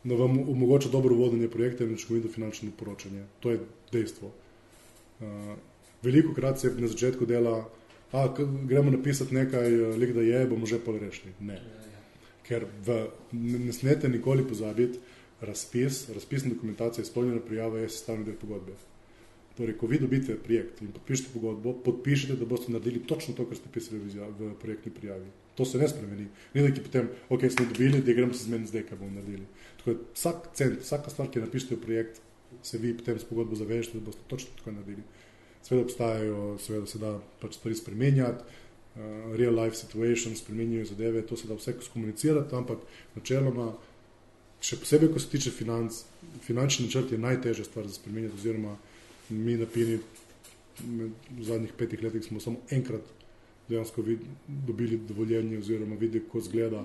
vam omogoča dobro vodenje projekta in učinkovito finančno poročanje. To je dejstvo. Veliko krat se na začetku dela gremo napisati nekaj, lik da je, bomo že pol rešili. Ne. Ker ne smete nikoli pozabiti, razpisna dokumentacija, izpolnjena prijava je sestavni del pogodbe. Torej, ko vi dobite projekt in podpišete pogodbo, podpišete, da boste naredili točno to, kar ste pisali v projektni prijavi. To se ne spremeni. Ni da ki potem, ok, smo dobili, da gremo se zmeniti zdaj, kaj bomo naredili. Tako da vsak cent, vsaka stvar, ki napišete v projekt, se vi potem s pogodbo zavežete, da boste točno tako naredili. Seveda obstajajo, seveda se da pač stvari spremenjati, real life situations, spremenjajo zadeve, to se da vse skomunicirati, ampak načeloma, še posebej, ko se tiče finančni načrt je najtežja stvar za spremenjati, oziroma mi na Pini v zadnjih 5 letih smo samo enkrat dejansko dobili dovoljenje oziroma videli, kako izgleda,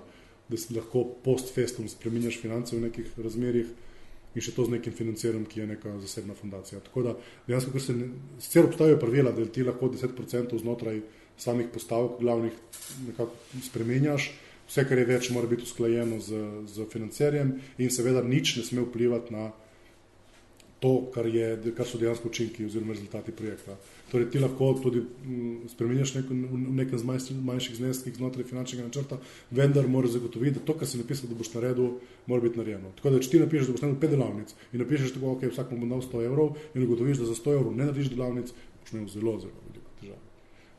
da si lahko post festum spreminjaš finance v nekih razmerih in še to z nekim financiranjem, ki je neka zasebna fundacija. Tako da dejansko, ker sicer obstajajo pravila, da ti lahko 10% znotraj samih postavk glavnih nekako spreminjaš, vse, kar je več, mora biti usklajeno z financerjem in seveda nič ne sme vplivati na to, kar so dejansko učinki oziroma rezultati projekta. Torej, ti lahko tudi spremenjaš v nekem manjših zneskih znotraj finančnega načrta, vendar moraš zagotoviti, da to, kar si napisal, da boš naredil, mora biti narejeno. Tako da, če ti napišeš, da boš naredil 5 delavnic in napišeš tako, ok, vsak mu bo dal 100 evrov in ugotoviš, da za 100 evrov ne narediš delavnic, boš imel zelo veliko težave.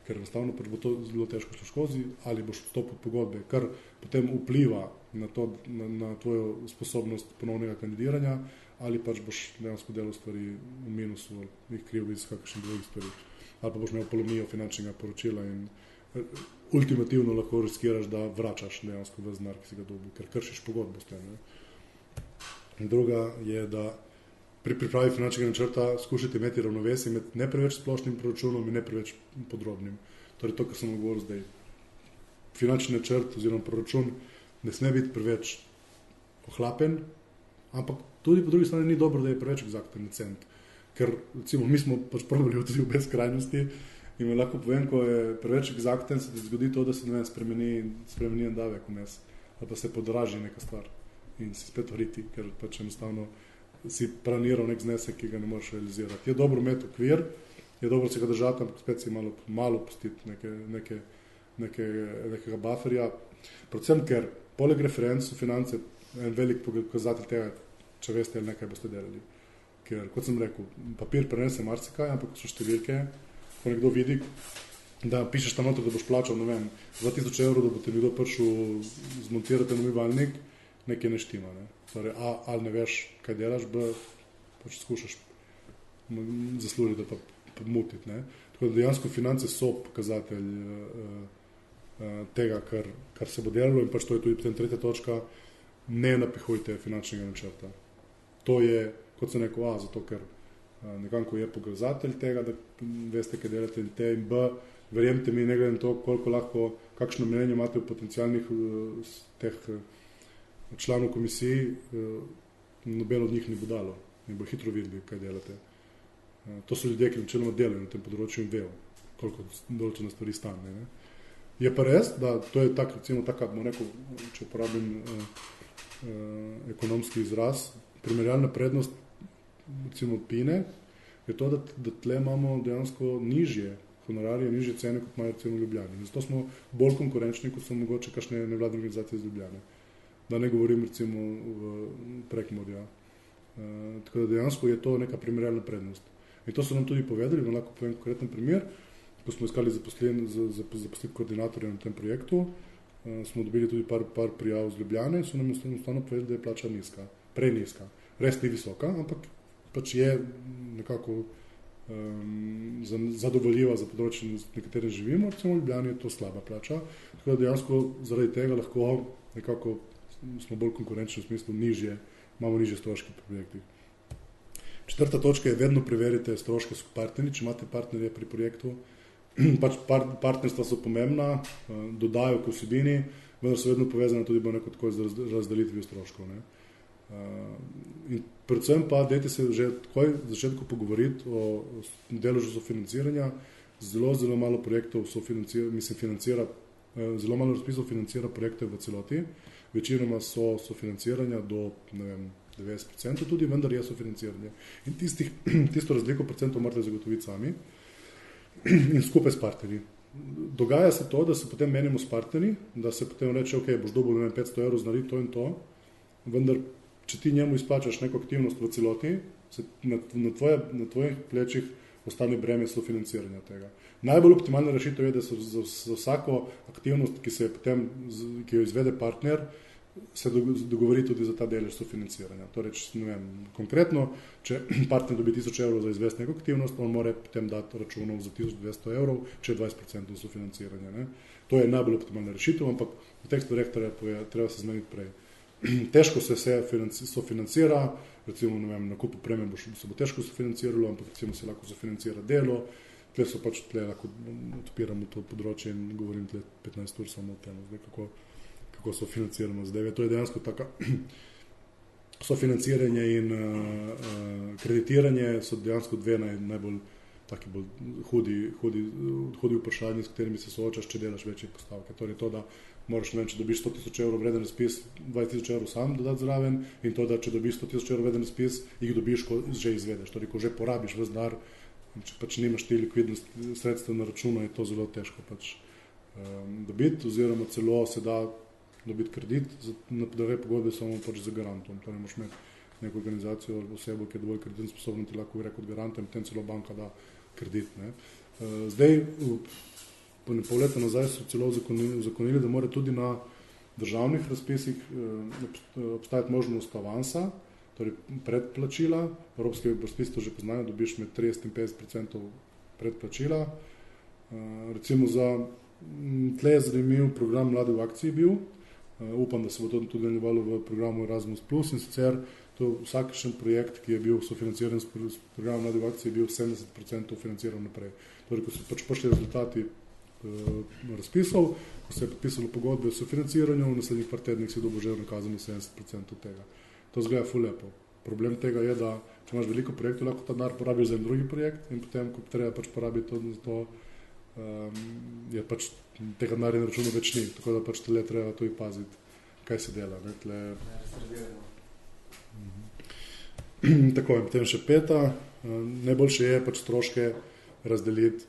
Ker enostavno pač bo to zelo težko šlo skozi, ali boš vstopil v pogodbe, kar potem vpliva na tvojo sposobnost ponovnega kandidiranja, ali pač boš dejansko delal stvari v minusu, ali jih kriv iz kakšnih drugih stvari. Ali pa boš imel polomijo finančnega poročila in ultimativno lahko riskiraš, da vračaš dejansko v znar, ki si ga dobil, ker kršiš pogodbo s tem. In druga je, da pri pripravi finančnega načrta skušate imeti ravnovesje med ne preveč splošnim proračunom in ne preveč podrobnim. Torej to, kar sem govoril zdaj. Finančni načrt oziroma proračun ne sme biti preveč ohlapen, ampak tudi po drugi strani ni dobro, da je preveč egzakten cent. Ker recimo mi smo pač probali tudi v beskrajnosti in me lahko povem, ko je preveč egzakten, se ti zgodi to, da se spremeni en davek vmes, ali pa se podraži neka stvar in si spet vriti, ker pač enostavno si planiral nek znesek, ki ga ne moreš realizirati. Je dobro imeti okvir, je dobro se ga držati, ampak spet si malo pustiti nekega bufferja. Predvsem, ker poleg referenc so finance en velik pokazatelj tega, če veste, ali nekaj boste delali. Ker, kot sem rekel, papir prenese marsikaj, ampak so številke, ko nekdo vidi, da pišeš tam noter, da boš plačal, 2000 evrov, da bo te nekdo prišel zmontirati umivalnik, nekaj ne štima. Ne? Torej, ali ne veš, kaj delaš, pač skušaš zaslužiti, da pa mutiti. Ne? Tako da dejansko finance so pokazatelj tega, kar se bo delalo in pač to je tudi potem tretja točka, ne napihujte finančnega načrta. To je, kot sem rekel, zato ker nekako je pokazatelj tega, da veste, kaj delate in te in B, verjemite mi, ne glede na to, koliko lahko, kakšno mnenje imate v potencialnih teh članov komisiji, noben od njih ne bo dalo in bo hitro videli, kaj delate. To so ljudje, ki načeloma delajo na tem področju in vejo, koliko določene stvari stane. Ne? Je pa res, da to je recimo taka, bom rekel, če uporabim ekonomski izraz, primerjalna prednost recimo Pine je to, da tle imamo dejansko nižje honorarje, nižje cene, kot imajo recimo v Ljubljani. In zato smo bolj konkurenčni, kot so mogoče kakšne nevladne organizacije iz Ljubljane. Da ne govorim recimo v Prekmurju. Tako da dejansko je to neka primerjalna prednost. In to so nam tudi povedali, vam lahko povem konkreten primer, ko smo iskali zaposliti koordinatorja na tem projektu, smo dobili tudi par prijav z Ljubljane in so nam enostavno povedali, da je plača nizka, prenizka. Res ni visoka, ampak pač je nekako zadovoljiva za področje, na katerem živimo, recimo v Ljubljani je to slaba plača, tako da dejansko zaradi tega lahko nekako smo bolj konkurenčni v smislu imamo nižje stroške pri projektih. Četrta točka je, vedno preverite stroške s partnerji, če imate partnerje pri projektu. Pač partnerstva so pomembna, dodajo k vsebini, vendar so vedno povezane tudi tako z razdelitvijo stroškov. Ne? In predvsem pa dajte se že takoj v začetku pogovoriti o deležu sofinanciranja. Zelo malo projektov financira, zelo malo razpisov financira projekte v celoti. Večinoma so sofinanciranja do 90% tudi, vendar je sofinanciranje. In tisto razliko procentov morate zagotoviti sami in skupaj s partnerji. dogaja se to, da se potem menimo s partnerji, da se potem reče, ok, boš dobil 500 evrov, znari to in to, vendar, če ti njemu izplačaš neko aktivnost v celoti, se na tvojih plečih ostane breme sofinanciranja tega. Najbolj optimalna rešitev je, da se za vsako aktivnost, ki jo izvede partner, se dogovori tudi za ta delež sofinanciranja. Torej, konkretno, če partner dobi 1000 evrov za izvesti neko aktivnost, on mora potem dati računov za 1200 evrov, če je 20% sofinanciranja. Ne? To je najbolj optimalna rešitev, ampak v teh stvareh treba se zmeniti prej. Težko se sofinancira, recimo nakup opreme se bo težko sofinanciralo, ampak recimo se lahko sofinancira delo, tle lahko odpiramo to področje in govorim tle 15 ur samo o tem, kako sofinanciramo zdaj. To je dejansko taka sofinanciranje in kreditiranje so dejansko dve najbolj taki bolj hudi vprašanji, s katerimi se soočaš, če delaš večje postavke. Torej to, da moraš, če dobiš 100 000 evrov vreden razpis, 20 000 evrov sam dodati zraven in to, da če dobiš 100 000 evrov vreden razpis, jih dobiš, ko že izvedeš. Torej, ko že porabiš ves denar, če pač nimaš te likvidnost sredstev na računu, je to zelo težko dobiti, oziroma celo se da dobiti kredit na PDV pogodbe samo za garantom. Torej, moraš imeti neko organizacijo ali osebo, ki je dovolj kreditno sposobna, ti lahko gre kot garantem, potem celo banka da kredit. Ne. Zdaj, pol leta nazaj so celo uzakonili, da mora tudi na državnih razpisih obstajati možnost avansa, torej predplačila. Evropski razpis to že poznajo, dobiš med 30 in 50% predplačila. Recimo tle je zanimiv program Mladi v akciji bil. Upam, da se bo to tudi nadaljevalo v programu Erasmus+, in sicer to vsakšen projekt, ki je bil sofinanciran s programom Mladi v akciji, je bil 70% financiran naprej. Torej, ko so pač prišli rezultati razpisov, ko se je podpisalo pogodbe o sofinanciranju, v naslednjih par tednih si dobo že nakazano 70% tega. To zgleda ful lepo. Problem tega je, da če imaš veliko projektov, lahko ta denar porabiš za en drugi projekt in potem, ko treba pač porabiti to, je pač tega denarja na računu več ni. Tako da pač tle treba tudi paziti, kaj se dela. Tako in potem še peta. Najboljše je pač stroške razdeliti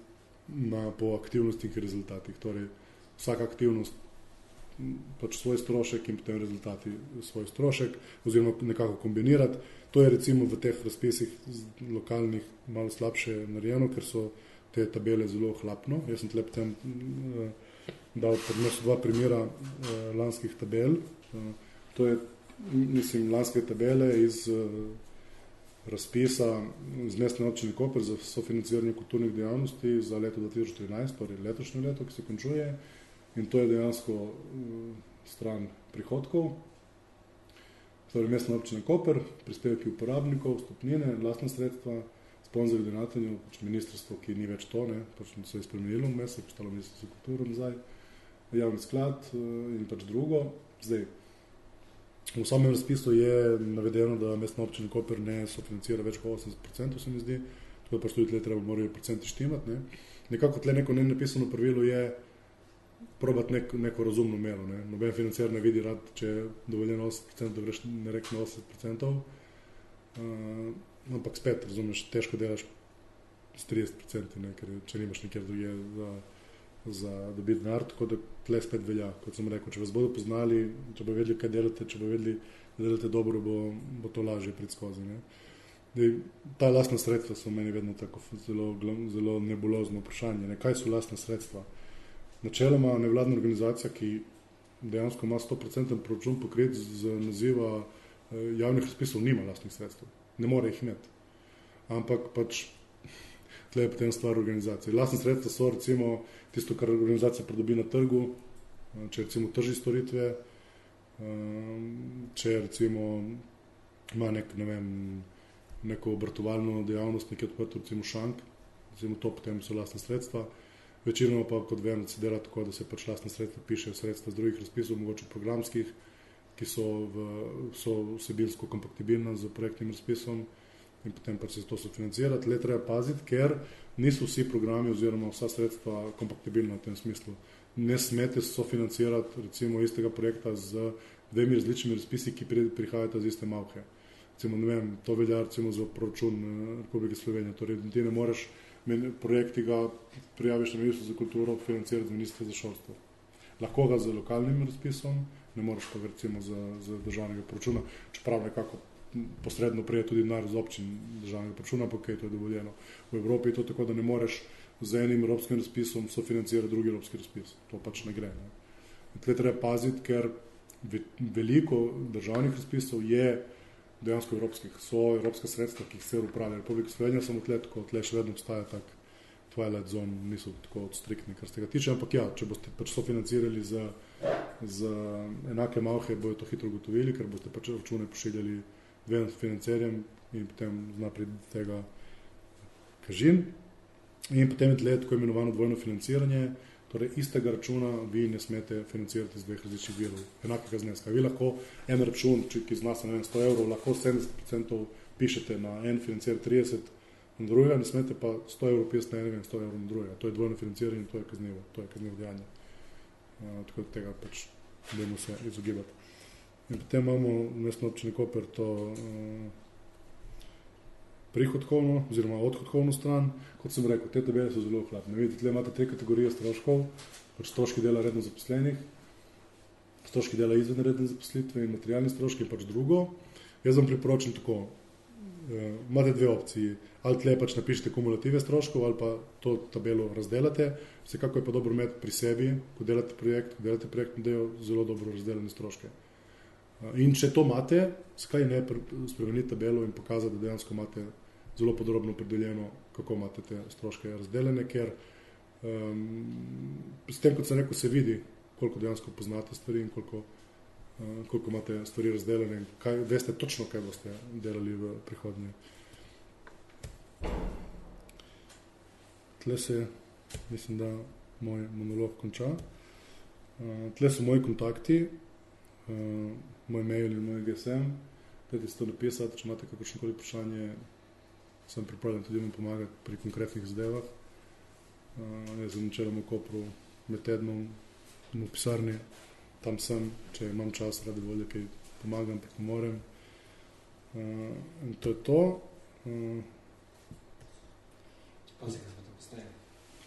po aktivnostih in rezultatih. Torej, vsaka aktivnost pač svoj strošek in potem rezultati svoj strošek, oziroma nekako kombinirati. To je recimo v teh razpisih lokalnih malo slabše narejeno, ker so te tabele zelo hlapno. Jaz sem tle potem dal dva primera lanskih tabel. To je, lanske tabele iz razpisa z Mestne občine Koper za sofinanciranje kulturnih dejavnosti za leto 2013, torej letošnje leto, ki se končuje. In to je dejansko stran prihodkov. Torej Mestna občina Koper, prispevki uporabnikov, stopnine, lastna sredstva, sponzorji donatorjev, pač ministrstvo, ki ni več to, pač se je spremenilo vmes, je postalo ministrstvo za kulturo nazaj, javni sklad in pač drugo. Zdaj, v samem razpisu je navedeno, da Mestna občina Koper ne sofinancira več kot 80%, se mi zdi, tako da pač tudi tle morajo procenti štimati. Nekako tle neko nenapisano pravilo je probati neko razumno mero. Noben financer ne vidi rad, če je dovoljeno 80%, da greš direkt na 80%. Ampak spet, razumeš, težko delaš s 30%, ker če nimaš nekjer druge za dobiti denar, tako da tle spet velja. Kot sem rekel, če vas bodo poznali, če bodo vedeli, kaj delate, če bodo vedeli, da delate dobro, bo to lažje priti skozi. Ta lastna sredstva so meni vedno tako zelo nebulozno vprašanje. Kaj so lastna sredstva? Načeloma nevladna organizacija, ki dejansko ima 100% proračun pokrit z naziva javnih razpisov, nima lastnih sredstev. Ne more jih imeti. Ampak pač tle je potem stvar organizacije. Lastne sredstva so recimo tisto, kar organizacija pridobi na trgu, če recimo trži storitve, če recimo ima neko obratovalno dejavnost, nekaj odprto, recimo šank, recimo to potem so lastne sredstva. Večinoma pa, kot vem, se dela tako, da se pač lastne sredstva pišejo sredstva z drugih razpisov, mogoče programskih, ki so vsebinsko kompatibilna z projektnim razpisom in potem pač se to sofinancira. Tle treba paziti, ker niso vsi programi oziroma vsa sredstva kompatibilna v tem smislu. Ne smete sofinancirati recimo istega projekta z dvemi različnimi razpisi, ki prihajata z iste malhe. Recimo, to velja recimo za proračun Republike Slovenije. Torej, ti ne moreš projekti ga prijaviš na Ministrstvo za kulturo, financirati z Ministrstva za šolstvo. Lahko ga z lokalnim razpisom, ne moreš pa recimo z državnega proračuna, čeprav nekako posredno prije tudi denar z občin državnega proračuna, pa kaj to je dovoljeno. V Evropi je to tako, da ne moreš z enim evropskim razpisom sofinancirati drugi evropski razpis. To pač ne gre. Tukaj treba paziti, ker veliko državnih razpisov je dejansko evropskih. So evropska sredstva, ki jih se upravlja Republika Slovenija, samo tle še vedno obstaja tak twilight zone, niso tako striktni, kar se tega tiče, ampak ja, če boste pač sofinancirali z enake malhe, bojo to hitro ugotovili, ker boste pač račune pošiljali dvema financerjem in potem zna priti tega kažin. In potem je tle tako imenovano dvojno financiranje, torej istega računa vi ne smete financirati z dveh različnih virov, enakega zneska. Vi lahko en račun, ki znasa 100 evrov, lahko 70% pišete na en financier 30, na drugega ne smete pa 100 evrov pisati na enega in 100 evrov na drugega. To je dvojno financiranje in to je kaznivo dejanje. Tako da tega pač dajmo se izogibati. In potem imamo v Mestni občini Koper to prihodkovno oziroma odhodkovno stran. Kot sem rekel, te tabele so zelo ohlapne. Vidite, tle imate 3 kategorije stroškov, pač stroški dela redno zaposlenih, stroški dela izven redne zaposlitve in materialni stroški in pač drugo. Jaz vam priporočam tako, imate dve opciji, ali tle pač napišete kumulative stroškov ali pa to tabelo razdelate. Vsekako je pa dobro imeti pri sebi, ko delate projektno delo, zelo dobro razdeljene stroške. In če to imate, skaj ne spremeniti tabelo in pokazati, da dejansko imate zelo podrobno opredeljeno, kako imate te stroške razdeljene, ker s tem, kot sem rekel, se vidi, koliko dejansko poznate stvari in koliko imate stvari razdeljene in veste točno, kaj boste delali v prihodnje. Tle se, mislim, da moj monolog konča. Tle so moji kontakti, moj mail in moj GSM. Dajte si to napisati, če imate kakršnokoli vprašanje, sem pripravljen tudi vam pomagati pri konkretnih zadevah. Jaz sem načeloma v Kopru med tednom v pisarni, tam sem, če imam čas, radi volje, kaj pomagam, pa pomorem. In to je to.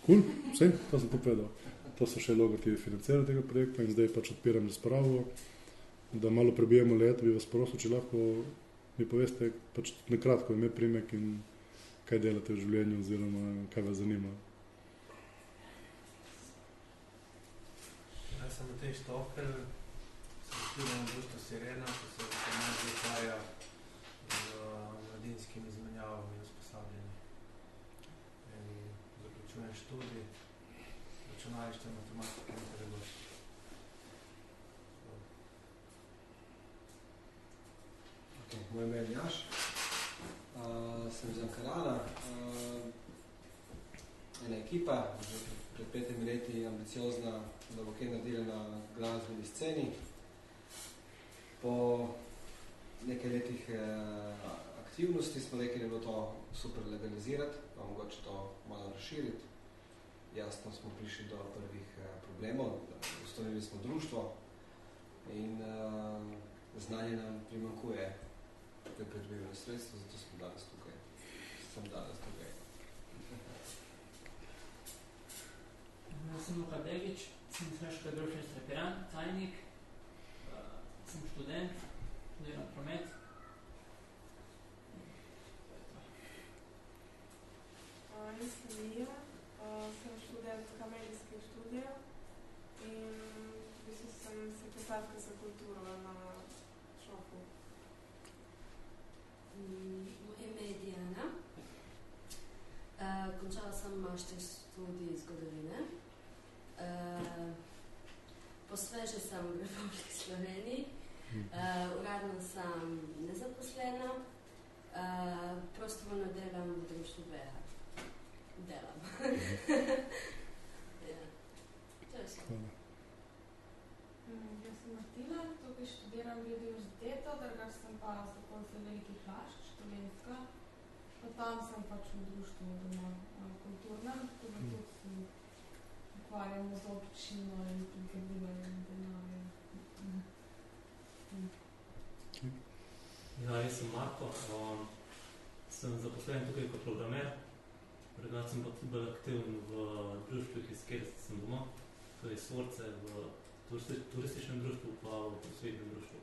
Cool, vse, to sem povedal. To so še logotipi financiranja tega projekta in zdaj pač odpiram razpravo, da malo prebijemo let, bi vas prosil, če lahko mi poveste pač nekratko ime, priimek in kaj delate v življenju oziroma kaj vas zanima. Jaz sem Matej Štokelj, sem aktivno na društvu Sirena, ki se nekaj ukvarja z mladinskimi izmenjavami in usposabljanji. Zaključujem študij računalništva, matematike in pedagogike. Moje ime je Jaš, sem iz Ankarana, ena ekipa, že pred 5 leti ambiciozna, da bo kaj naredila na glasbeni sceni. Po nekaj letih aktivnosti smo rekli, da je bilo to super legalizirati, pa mogoče to malo razširiti. Jasno smo prišli do prvih problemov, ustanovili smo društvo in znanje nam primanjkuje. To je predvideno sredstvo, zato smo danes tukaj. Jaz sem Luka Begič, sem Sreška Grofres Repiran, tajnik, sem študent, študiram promet. Jaz sem Mija, sem študentka medijskih študijev in v bistvu sem sekretarka za kulturo na Šofu. Moje ime je Diana. Končala sem master študij zgodovine. Posveže sem v Republiki Sloveniji. Uradno sem nezaposlena. Prostovoljno delam v društvu BH. Delam. Ja. To je vse. Jaz sem Martina, tukaj študiram biodiverziteto, drugač sem pa zakonca Velikih Lašč, študentka. Pa tam sem pač v društvu doma kulturnem, tako da tudi se ukvarjamo z občino in pridobivanjem denarja. Ja, jaz sem Marko, sem zaposlen tukaj kot programer. Drugače sem pa tudi bolj aktiven v društvih, iz kjer sem doma, torej Svorce v turističnem društvu pa v prosvetnem društvu.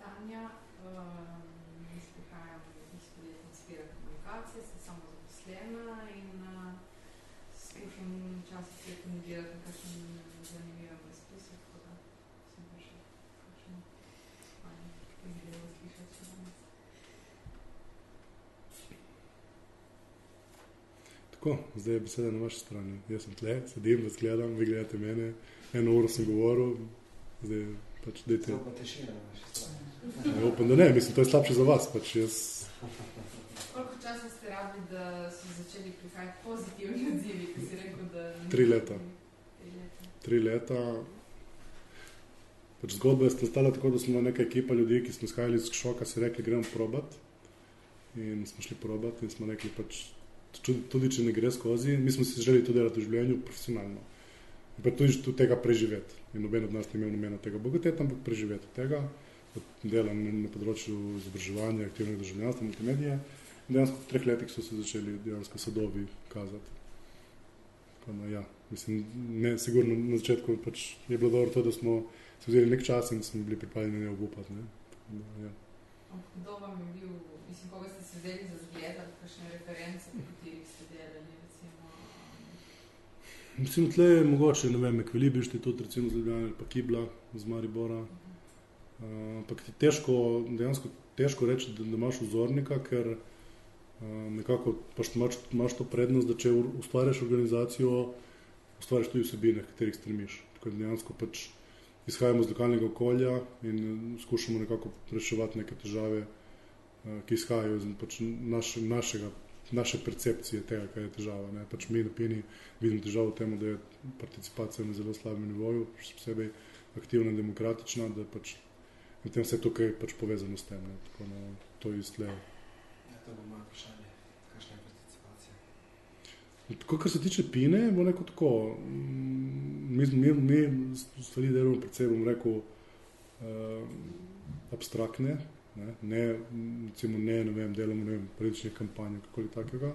Tanja, jaz prihajam iz podjetja Inspira komunikacije, sem samo zaposlena in skušam včasih se kandidirati na kakšen zanimivem razpisu, tako da sem pa še kakšen fajn, ki bi bilo slišati še danes. Tako, zdaj je beseda na vaši strani. Jaz sem tle, sedim, vas gledam, vi gledate mene, 1 uro sem govoril, zdaj pač dajte... Zelo pa tišina na vaši strani. Ja, upam, da ne, mislim, to je slabše za vas, pač jaz... Koliko časa ste rabili, da so začeli prihajati pozitivni odzivi, ki si rekel, da... 3 leta. 3 leta. Pač zgodba je stala tako, da smo neka ekipa ljudi, ki smo izhajali iz šoka, si rekli, gremo probat. In smo šli probat in smo rekli, pač, tudi če ne gre skozi, mi smo si želeli to delati v življenju profesionalno. In pa tudi tega preživeti. In noben od nas ni imel namena tega bogateti, ampak preživeti tega. Delam na področju izobraževanja, aktivnega državljanstva, multimedije. In dejansko v 3 letih so se začeli dejansko sadovi kazati. Tako da, ja, mislim, ne, sigurno na začetku pač je bilo dobro to, da smo se vzeli nek čas in smo bili pripravljeni ne obupati, ne. Da, ja. Kdo vam je bil, mislim, koga ste se vzeli za zgled, ali kakšne reference, po katerih ste delali, recimo? Mislim, tle je mogoče, ne vem, Ekvilib inštitut, recimo z Ljubljane, ali pa Kibla z Maribora. Ampak ti dejansko težko reči, da imaš vzornika, ker nekako pač imaš to prednost, da če ustvarjaš organizacijo, ustvarjaš tudi vsebine, katerih stremiš. Tako da dejansko pač izhajamo z lokalnega okolja in skušamo nekako reševati neke težave, ki izhajajo iz pač naše percepcije tega, kaj je težava. Ne? Pač mi na Pini vidimo težavo v tem, da je participacija na zelo slabem nivoju, še posebej aktivna in demokratična, da pač in tem vse tukaj pač povezano s tem. Ne? Tako da to je istle. Ja, to bo moje vprašanje. Kakšna je participacija? Tako, kar se tiče Pine, bo neko tako. Mi stvari delamo predvsej, bom rekel, abstraktne. Ne, recimo ne vem, delamo političnih kampanj, kakoli takega.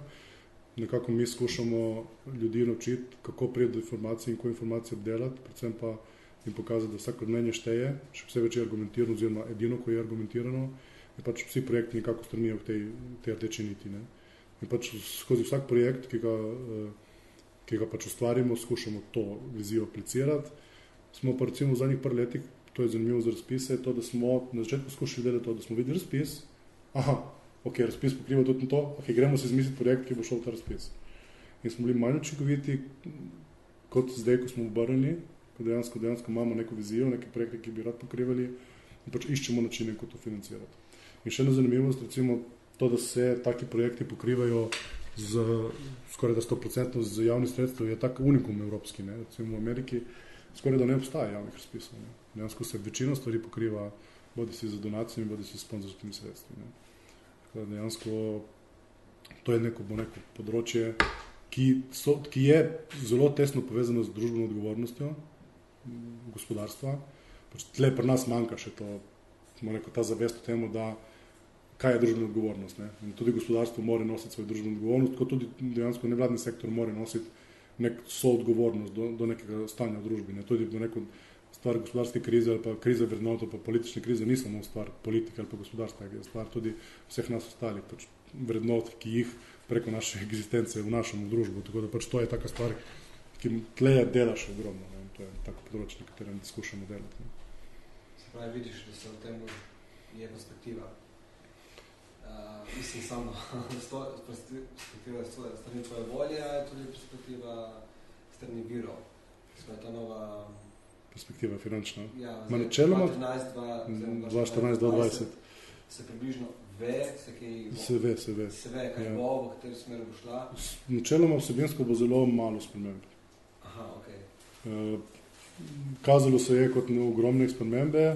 Nekako mi skušamo ljudi naučiti, kako priti do informacij in ko informacije obdelati, predvsem pa in pokazati, da vsako mnenje šteje, še posebej, če je argumentirano, oziroma edino, ko je argumentirano, in pač vsi projekti nekako stremijo k tej rdeči niti. Ne. In pač skozi vsak projekt, ki ga pač ustvarimo, skušamo to vizijo aplicirati. Smo pa recimo v zadnjih par letih, to je zanimivo za razpise, to, da smo na začetku skušali delati to, da smo videli razpis, razpis pokriva tudi to, gremo si izmisliti projekt, ki bo šel v ta razpis. In smo bili manj učinkoviti, kot zdaj, ko smo obrnili, ko dejansko imamo neko vizijo, neke projekte, ki bi rad pokrivali in pač iščemo načine, kako to financirati. In še ena zanimivost, recimo to, da se taki projekti pokrivajo skoraj da 100% z javnih sredstev, je tak unikum evropski. Ne? Recimo v Ameriki skoraj da ne obstaja javnih razpisov. Ne? Dejansko se večina stvari pokriva bodi si za donacijami, bodi si s sponzorskimi sredstvi. Ne? Tako da dejansko to je neko področje, ki je zelo tesno povezano z družbeno odgovornostjo gospodarstva. Pač tle pri nas manjka še to, ta zavest o temu, da kaj je družbena odgovornost. Ne? In tudi gospodarstvo mora nositi svojo družbeno odgovornost, kot tudi dejansko nevladni sektor mora nositi nek soodgovornost do nekega stanja v družbi. Ne? Tudi do neko stvar gospodarske krize ali pa krize vrednot, pa politične krize ni samo stvar politike ali pa gospodarstva, je stvar tudi vseh nas ostalih pač vrednot, ki jih preko naše egzistence vnašamo v družbo. Tako da pač to je taka stvar, ki tle dela še ogromno. Ne? To je tako področje, na katerem skušamo delati. Ne? Se pravi, vidiš, da se v tem je perspektiva. Mislim samo perspektiva strani tvoje volje, je tudi perspektiva strani virov. Smo je ta nova... Perspektiva finančna. Ja, načeloma 2014-2020 se približno se ve, kaj ja. Bo, v kateri smer bo šla. Načeloma vsebinsko bo zelo malo sprememb. Aha, okej. Kazalo se je kot ogromne spremembe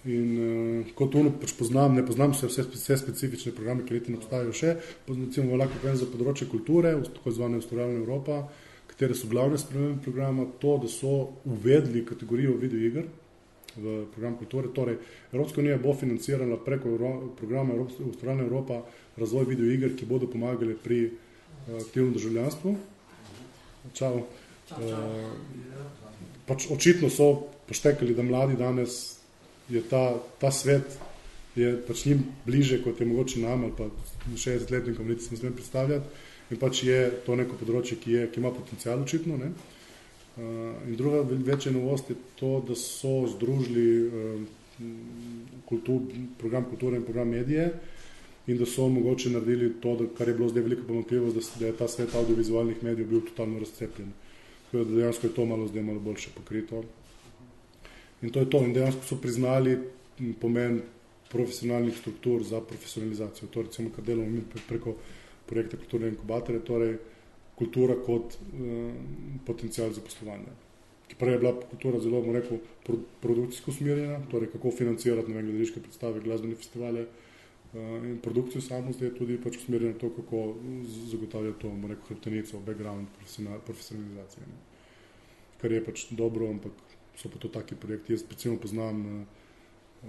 in kot pač ne poznam vse specifične programe, ki leti ne obstajajo še, recimo lahko povem za področje kulture, tako zvane ustvarjalna Evropa, katere so glavne spremembe programa, to, da so uvedli kategorijo videoiger, v program kulture. Torej, Evropska unija bo financirala preko programa Ustvarjalna Evropa razvoj videoiger, ki bodo pomagali pri aktivnem državljanstvu. Čau. Pač očitno so poštekali, da mladi danes je ta svet je pač njim bliže, kot je mogoče nam ali pa 60-letnikom, niti se ne smem predstavljati. In pač je to neko področje, ki ima potencial očitno. Ne? In druga večja novost je to, da so združili program kulture in program medije in da so mogoče naredili to, kar je bilo zdaj veliko pomanjkljivost, da je ta svet audiovizualnih medijev bil totalno razcepljen. Tako da dejansko je to zdaj malo boljše pokrito. In to je to. In dejansko so priznali pomen profesionalnih struktur za profesionalizacijo. To recimo, kar delamo mi preko projekta Kulturne inkubatorje, torej kultura kot potencial za poslovanje. Ki prej je bila kultura zelo, bomo rekel, produkcijsko usmerjena, torej kako financirati gledališke predstave, glasbene festivale in produkcijo samo, zdaj je tudi pač usmerjena to, kako zagotavljati to, bomo rekel, hrbtenico, background profesionalizacije. Kar je pač dobro, ampak so pa to taki projekti. Jaz recimo poznam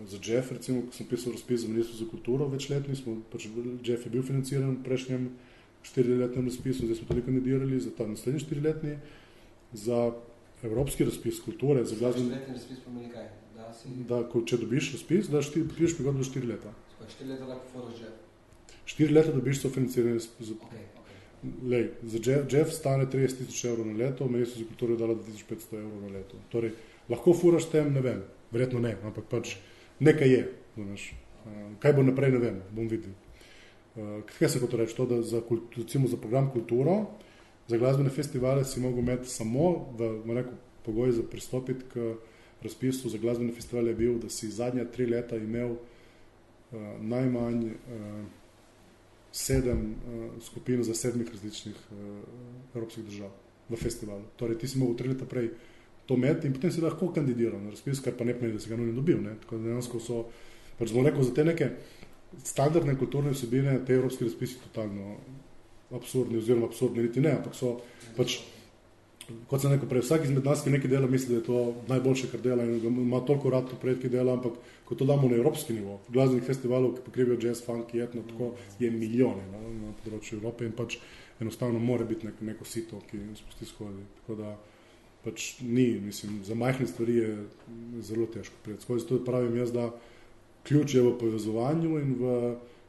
za Jeff, recimo, ko sem pisal razpis za Ministrstvo za kulturo večletni, pač Jeff je bil financiran v prejšnjem 4-letnem razpisu, zdaj smo tudi kandidirali za ta naslednji 4-letni, za evropski razpis kulture, za glasbeni. 4-letni razpis pomeni kaj? Da, če dobiš razpis, da dobiš prigodbo za 4 leta. 4 leta lahko furaš Jeff? 4 leta dobiš sofinanciranje. Lej, za Jeff stane 30,000 evrov na leto, Ministrstvo za kulturo je dala 2,500 evrov na leto. Torej, lahko furaš tem, ne vem, verjetno ne, ampak pač nekaj je. Kaj bo naprej, ne vem, bom videl. Kaj se hoče reči? To, da za program kulturo, za glasbene festivale si mogel imeti samo, pogoj za pristopiti k razpisu za glasbene festivale je bil, da si zadnja 3 leta imel najmanj 7 skupin za 7 različnih evropskih držav v festivalu. Torej, ti si mogel 3 leta prej to imeti in potem si lahko kandidiral na razpis, kar pa ne pomeni, da si ga nujno dobil. Ne? Tako da dejansko so, pač bomo rekel, za te neke standardne kulturne vsebine, te evropski razpisi totalno absurdni, oziroma absurdni niti ne, ampak so pač, kot sem rekel prej, vsak izmed nas, ki nekaj dela, misli, da je to najboljše, kar dela in ima toliko rad to projekt, ki dela, ampak ko to damo na evropski nivo, glasbenih festivalov, ki pokrivajo jazz, funk, etno, tako je milijone na področju Evrope in pač enostavno mora biti neko sito, ki spusti skozi. Tako da pač ni, mislim, za majhne stvari je zelo težko priti skozi. Zato pravim jaz, da ključ je v povezovanju in v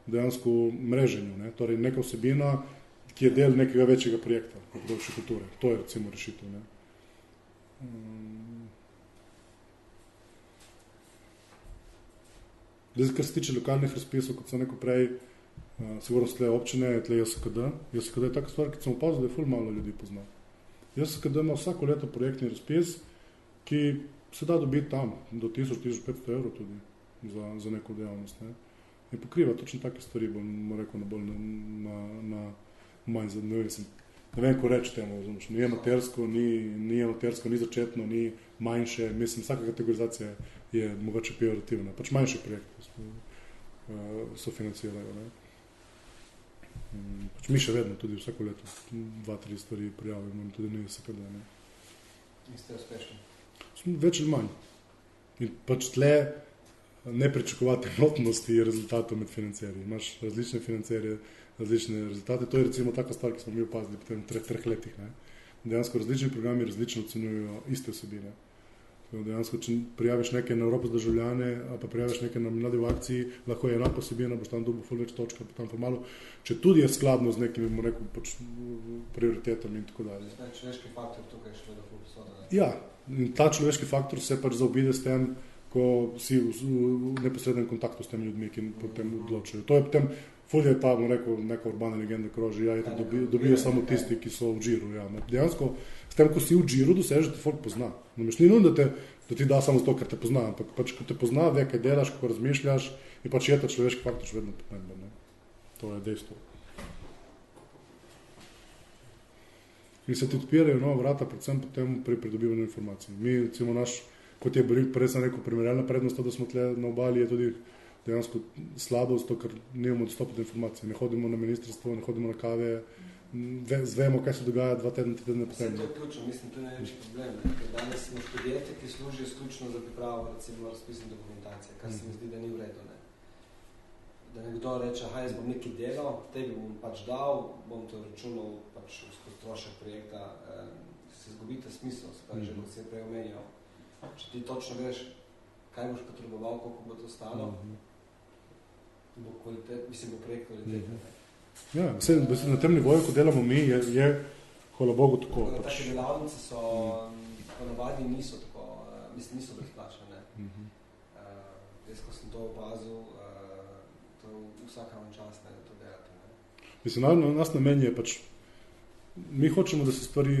dejansko mreženju. Ne? Torej neka vsebina, ki je del nekega večjega projekta po področju kulture. To je recimo rešitev. Ne? Zdaj, kar se tiče lokalnih razpisov, kot sem rekel prej, sigurno tle občine, tle JSKD. JSKD je taka stvar, ki sem opazil, da je ful malo ljudi poznal. JSKD ima vsako leto projektni razpis, ki se da dobiti tam do 1000-1500 evrov tudi za neko dejavnost. Ne? In pokriva točno take stvari, bom rekel, na manj za ne vem, ko reči temu, ni amatersko, ni začetno, ni manjše, mislim, vsaka kategorizacija je mogoče pejorativna, pač manjše projekte so financirajo. Ne? Pač mi še vedno tudi vsako leto 2-3 stvari prijavimo in tudi ne SKD. In ste uspešni? Več ali manj. In pač tle ne pričakovati enotnosti rezultatov med financerji. Imaš različne financerje, različne rezultate. To je recimo taka stvar, ki smo mi opazili po tem 3 letih. Ne? Dejansko različni programi različno ocenjujejo iste vsebine. Dejansko, če prijaviš nekaj na Evropo z državljane, ali pa prijaviš nekaj na mladi v akciji, lahko je enako vsebina, boš tam dobil ful več točk, pa tam malo, če tudi je skladno z nekimi, bomo rekel, pač prioritetami in tako dalje. Človeški faktor tukaj šlo da ful posoda. Ja, in ta človeški faktor se pač zaobide s tem, ko si v neposrednem kontaktu s temi ljudmi, ki potem odločajo. To je potem, ful je ta, bomo rekel, neka urbana legenda kroži, ja, dobijo samo tisti, ki so v džiru. Ja. Dejansko, s tem, ko si v džiru, doseže, te folk pozna. Namreč ni nujno, da ti da samo zato, ker te pozna, ampak pač, ko te pozna, ve, kaj delaš, kako razmišljaš, in pač je ta človeški faktor še vedno pomemben. To je dejstvo. In se ti odpirajo nova vrata, predvsem potem pri pridobivanju informacij. Mi, recimo naš, kot je bil prej sem rekel, primerjalna prednost, da smo tle na obali, je tudi dejansko slabost, to, ker nimamo dostopa do informacij. Ne hodimo na ministrstvo, ne hodimo na kave, zvemo, kaj se dogaja 2 tedne, 3 tedne potem. To je ključno, mislim, to je največji problem. Ne? Ker danes smo študenti, ki služijo izključno za pripravo recimo razpisne dokumentacije, kar se mi zdi, da ni v redu. Ne? Da nekdo reče, aha, jaz bom nekaj delal, tebi bom pač dal, bom to računal pač skozi strošek projekta, se izgubi ta smisel, se pravi, že kot se je prej omenjal. Če ti točno veš, kaj boš potreboval, koliko bo to stalo, bo projekt kvalitetno. Ja, na tem nivoju, ko delamo mi, je hvala Bogu tako. Take delavnice so, ponavadi niso tako, mislim, niso brezplačne. Jaz, ko sem to opazil, to vsaka vam čas, ne, da to delate. Ne. Mislim, nas namen je pač, mi hočemo, da se stvari,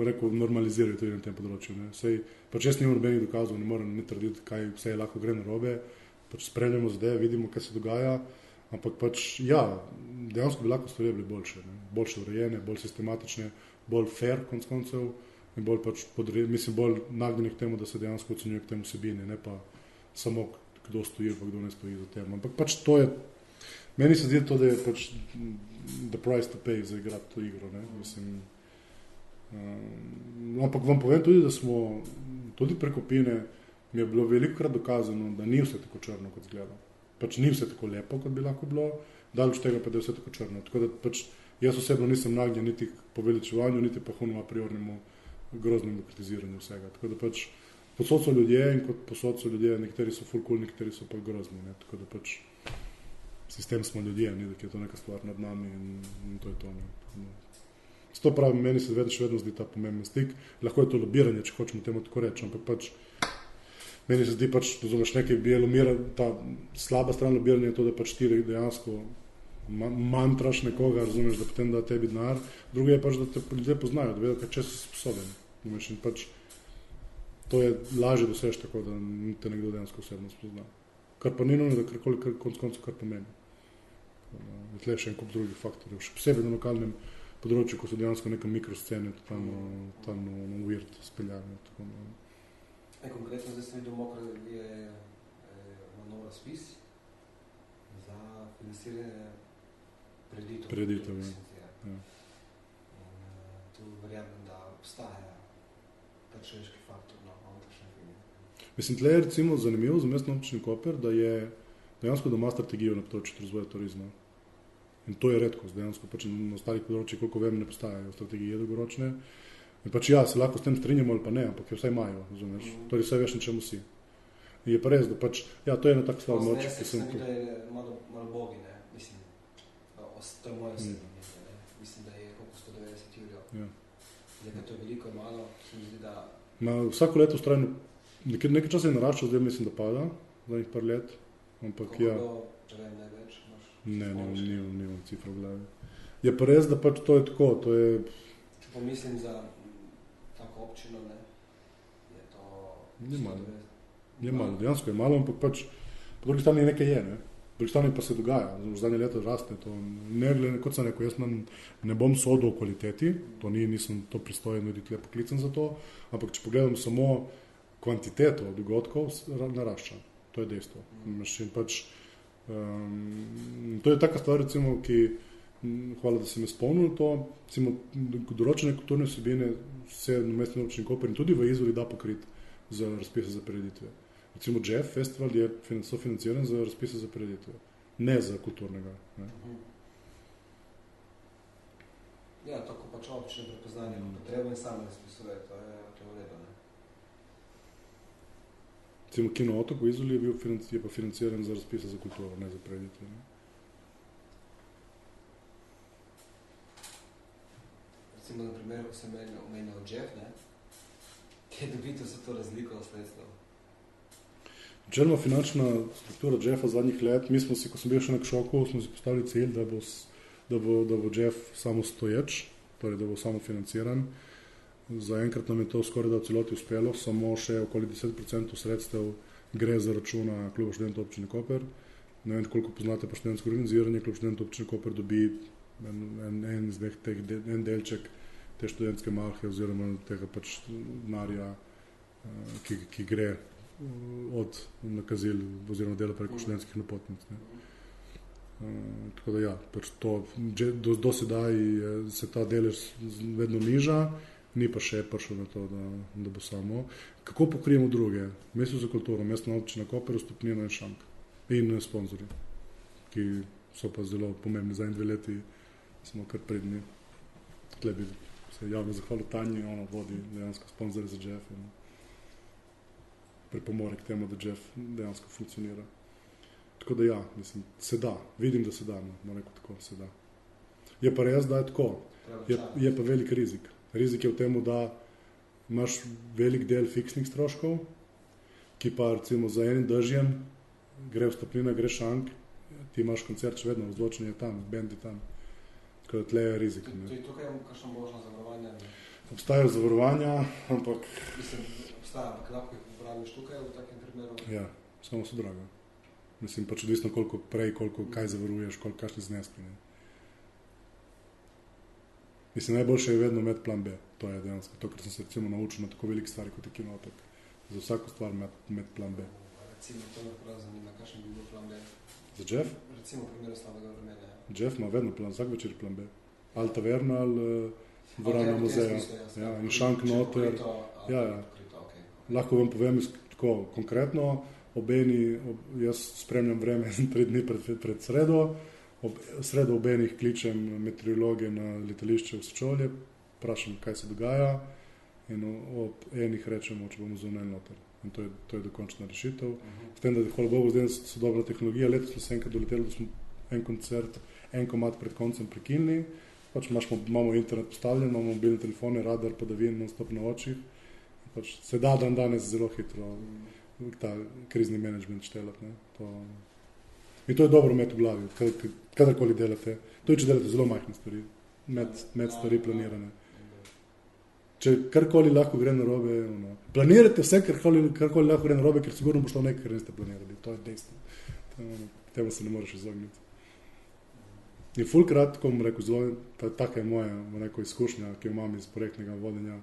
rekel, normalizirajo tudi na tem področju. Ne. Sej, pač jaz nimam nobenih dokazov, ne moram ni trditi, kaj vse lahko gre narobe, pač spremljamo zadeve, vidimo, kaj se dogaja, ampak pač, ja, dejansko bi lahko stvari bili boljše, ne. Boljše urejene, bolj sistematične, bolj fair, konc koncev, in bolj pač bolj nagnjeni k temu, da se dejansko ocenjuje k temu vsebini, ne pa samo kdo stoji, pa kdo ne stoji za tem. Ampak pač to je, meni se zdi to, da je pač the price to pay za igrati to igro, ne, mislim. Ampak vam povem tudi, da smo tudi preko Pine, mi je bilo velikokrat dokazano, da ni vse tako črno, kot zgleda. Pač ni vse tako lepo, kot bi lahko bilo, daleč tega pa da je vse tako črno. Tako da pač jaz osebno nisem nagnjen niti k poveličevanju, niti pa a priornemu groznemu kritiziranju vsega. Tako da pač posod so ljudje in kot posod so ljudje, nekateri so ful cool, nekateri so pa grozni. Ne? Tako da pač sistem smo ljudje, ni, da je to neka stvar nad nami in to je to. Ne? Zato pravim, meni se še vedno zdi ta pomemben stik. Lahko je to lobiranje, če hočemo temu tako reči, ampak pač meni se zdi pač, razumeš, nekaj bi ta slaba stran lobiranja je to, da pač ti dejansko mantraš nekoga, razumeš, da potem da tebi denar. Drugo je pač, da te ljudje poznajo, da vedo, če si sposoben. Razumeš, in pač to je lažje dosež tako, da te nekdo dejansko osebno spozna. Kar pa ni nujno, da karkoli konc koncev kar pomeni. Tle še en kup drugih faktorjev. Še posebej na lokalnem področju, ko so dejansko neka mikroscene tam na weird speljane. Konkretno zdaj sem videl Mokra, je nov razpis za financiranje preditev. Ja. Tu verjamem, da obstaja ta človeški faktor na ontrašnjem filmu. Mislim, tle je recimo zanimivo za Mestno občino Koper, da je dejansko doma strategijo na področju razvoja turizma. In to je redkost, dejansko pač na ostalih področjih, koliko vem, ne postajajo strategije dolgoročne. In pač ja, se lahko s tem strinjamo ali pa ne, ampak je vsaj imajo, razumeš. Torej vse veš, na čemu si. In je pa res, da pač, ja, to je ena tak stvar moč, ki sem tu. Da je malo bogi, ne, mislim, to je moje osebno, ne, mislim, da je koliko 190 jurjev. Ja. Zdaj, to je veliko, malo, se mi zdi, da... Vsako leto ustrajno, nekaj časa je naraščal, zdaj mislim, da pada, zadnjih par let, ampak koliko ja. Če vem, največ imaš? Ne, nimam cifra v glavi. Je pa res, da pač to je tako, to je... Če pomislim za tako občino, ne, je to... Je malo, dejansko je malo, ampak pač po drugi strani nekaj je, ne. Po drugi strani pa se dogaja, v zadnje leto raste to. Ne glede, kot sem rekel, jaz ne bom sodil o kvaliteti, to nisem to pristojen niti tle poklicen za to, ampak če pogledam samo kvantiteto dogodkov, narašča. To je dejstvo. In pač, to je taka stvar, recimo, ki, hvala, da si me spomnil to, recimo, določene kulturne vsebine se na Mestni občini Koper in tudi v Izoli da pokrit za razpise za prireditve. Recimo Jeff Festival je sofinanciran za razpise za prireditve, ne za kulturnega. Ne? Ja, tako pač občine prepoznanje, potrebo in same razpisuje, to je v redu, ne. Recimo Kino Otok v Izoli je pa financiran za razpise za kulturo, ne za prireditve. Ne? Recimo, na primer, ko sem omenil Jeff, ne, kje dobite vse to razliko sredstev? Načeloma finančna struktura Jeffa zadnjih let, mi smo si, ko sem bil še na Kšoku, smo si postavili cilj, da bo Jeff samostoječ, torej da bo samofinanciran. Zaenkrat nam je to skoraj da v celoti uspelo, samo še okoli 10% sredstev gre za računa Kluba študentov občine Koper. Ne vem, koliko poznate pa študentsko organiziranje, Klub študentov občine Koper dobi en delček te študentske malhe oziroma tega pač denarja, ki gre od nakazil oziroma dela preko študentskih napotnic. Ne. Tako da ja, pač to, do sedaj se ta delež vedno niža, ni pa še prišel na to, da bo samo. Kako pokrijemo druge? Mesto za kulturo, Mestna občina Koper, vstopnina in šank. In sponzorji, ki so pa zelo pomembni. Za 1-2 leti smo kar predni. Tle bi se javno zahvalil Tanji, ona vodi dejansko sponzorje za Jeff in pripomore k temu, da Jeff dejansko funkcionira. Tako da ja, mislim, se da. Vidim, da se da, no rekel tako, se da. Je pa res, da je tako. Je pa velik rizik. Rizik je v tem, da imaš velik del fiksnih stroškov, ki pa recimo za enim držjem gre vstopnina, gre šank, ti imaš koncert še vedno, ozvočenje tam, bendi tam. Tako da tle je rizik. Tudi tukaj je kakšno možno zavarovanje? Obstajajo zavarovanja, ampak... Mislim, obstaja, ampak lahko jih uporabiš tukaj v takem primeru? Ja, samo so drago. Mislim, pač odvisno koliko prej, kaj zavaruješ, kakšni zneski. Ne. Mislim, najboljše je vedno imeti plan B. To je dejansko to, ker sem se recimo naučil na tako veliki stvari, kot je Kinotek. Za vsako stvar imeti plan B. Recimo, to me prav zanima, kakšen bi bil plan B? Za Jeff? Recimo, primer slabega vremena. Jeff ima vedno plan, vsak večer plan B. Ali taverna, ali dvorana muzeja. Ja, in šank noter. Ja. Lahko vam povem tako konkretno, jaz spremljam vreme 3 dni pred sredo, sredo ob enih kličem meteorologe na letališče v Sečovlje, vprašam, kaj se dogaja in ob enih rečemo, če bomo zunaj noter. In to je dokončna rešitev. S tem, da hvala Bogu, zdaj so dobra tehnologija, letos smo se enkrat doleteli, da smo en koncert, en komad pred koncem prekinili, pač imamo internet postavljen, imamo mobilne telefone, radar, padavin, non-stop na očih. Pač se da dan danes zelo hitro ta krizni menedžment štelati. In to je dobro imeti v glavi, kadarkoli delate. To je, če delate zelo majhne stvari, med stvari planirane. Če karkoli lahko gre narobe, planirate vse, karkoli lahko gre narobe, ker sigurno bo šlo nekaj, kar niste planirali. To je dejstvo. Temu se ne moreš izogniti. In fulkrat, ko bom rekel, zelo, taka je moja izkušnja, ki jo imam iz projektnega vodenja,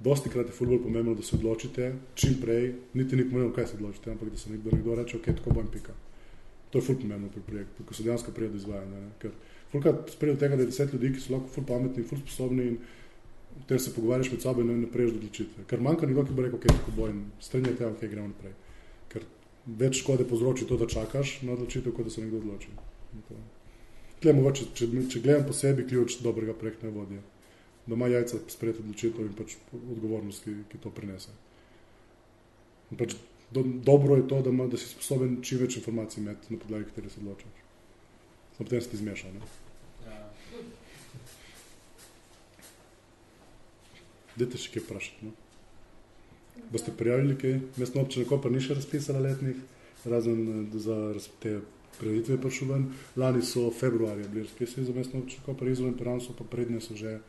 dosti krat je ful bolj pomembno, da se odločite čim prej, niti ni pomembno, kaj se odločite, ampak da se nekdo reče, ok, tako bom pika. To je ful pomembno pri projektu, ko se dejansko prije do izvajanja. Ker fulkrat sprejel tega, da je 10 ljudi, ki so lahko ful pametni, ful sposobni in tem se pogovarjaš med sabo in ne preješ do odločitve. Ker manjka nekdo, ki bo rekel, ok, tako bojim, strenjajte, ok, gremo naprej. Ker več škode povzroči to, da čakaš na odločitev, kot da se nekdo odloči. Tlemo, če gledam po sebi, ključ dobrega projektnega vodja. Da ima jajca sprejeti odločitev in pač odgovornost, ki to prinese. In pač dobro je to, da si sposoben čim več informacij imeti, na podlagi katerih se odločaš. Samo potem se ti zmeša. Ja. Dajte še kaj vprašati. Boste prijavili kaj? Mestna občina Koper ni še razpisala letnih, razen za te prireditve prišel ven. Lani so februarja bili razpisi za Mestno občino Koper, Izola in Piran so pa prednje so že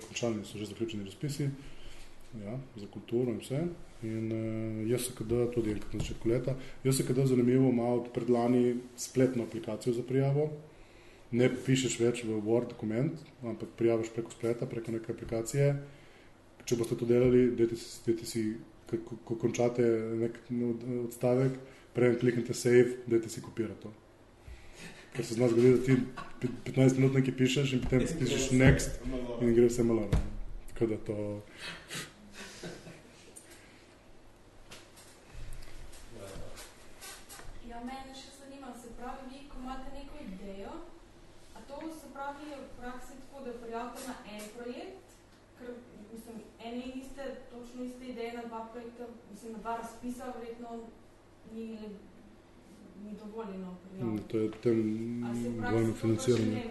končalni, so že zaključeni razpisi, ja, za kulturo in vse. In JSKD tudi enkrat na začetku leta. JSKD zanimivo ima od predlani spletno aplikacijo za prijavo. Ne pišeš več v Word dokument, ampak prijaviš preko spleta, preko neke aplikacije. Če boste to delali, dajte si, ko končate nek odstavek, prej kliknite save, dajte si kopirati to. Ker se zna zgodi, da ti 15 minut nekaj pišeš in potem pišeš next in gre vse malo. Tako da to... Ja, mene še zanima, se pravi, vi, ko imate neko idejo, a to se pravi v praksi tako, da prijavite na en projekt, ker, mislim, točno iste ideje na 2 projekta, mislim, na 2 razpisa, verjetno ni dovoljeno prijaviti. To je tem dvojno financiranje.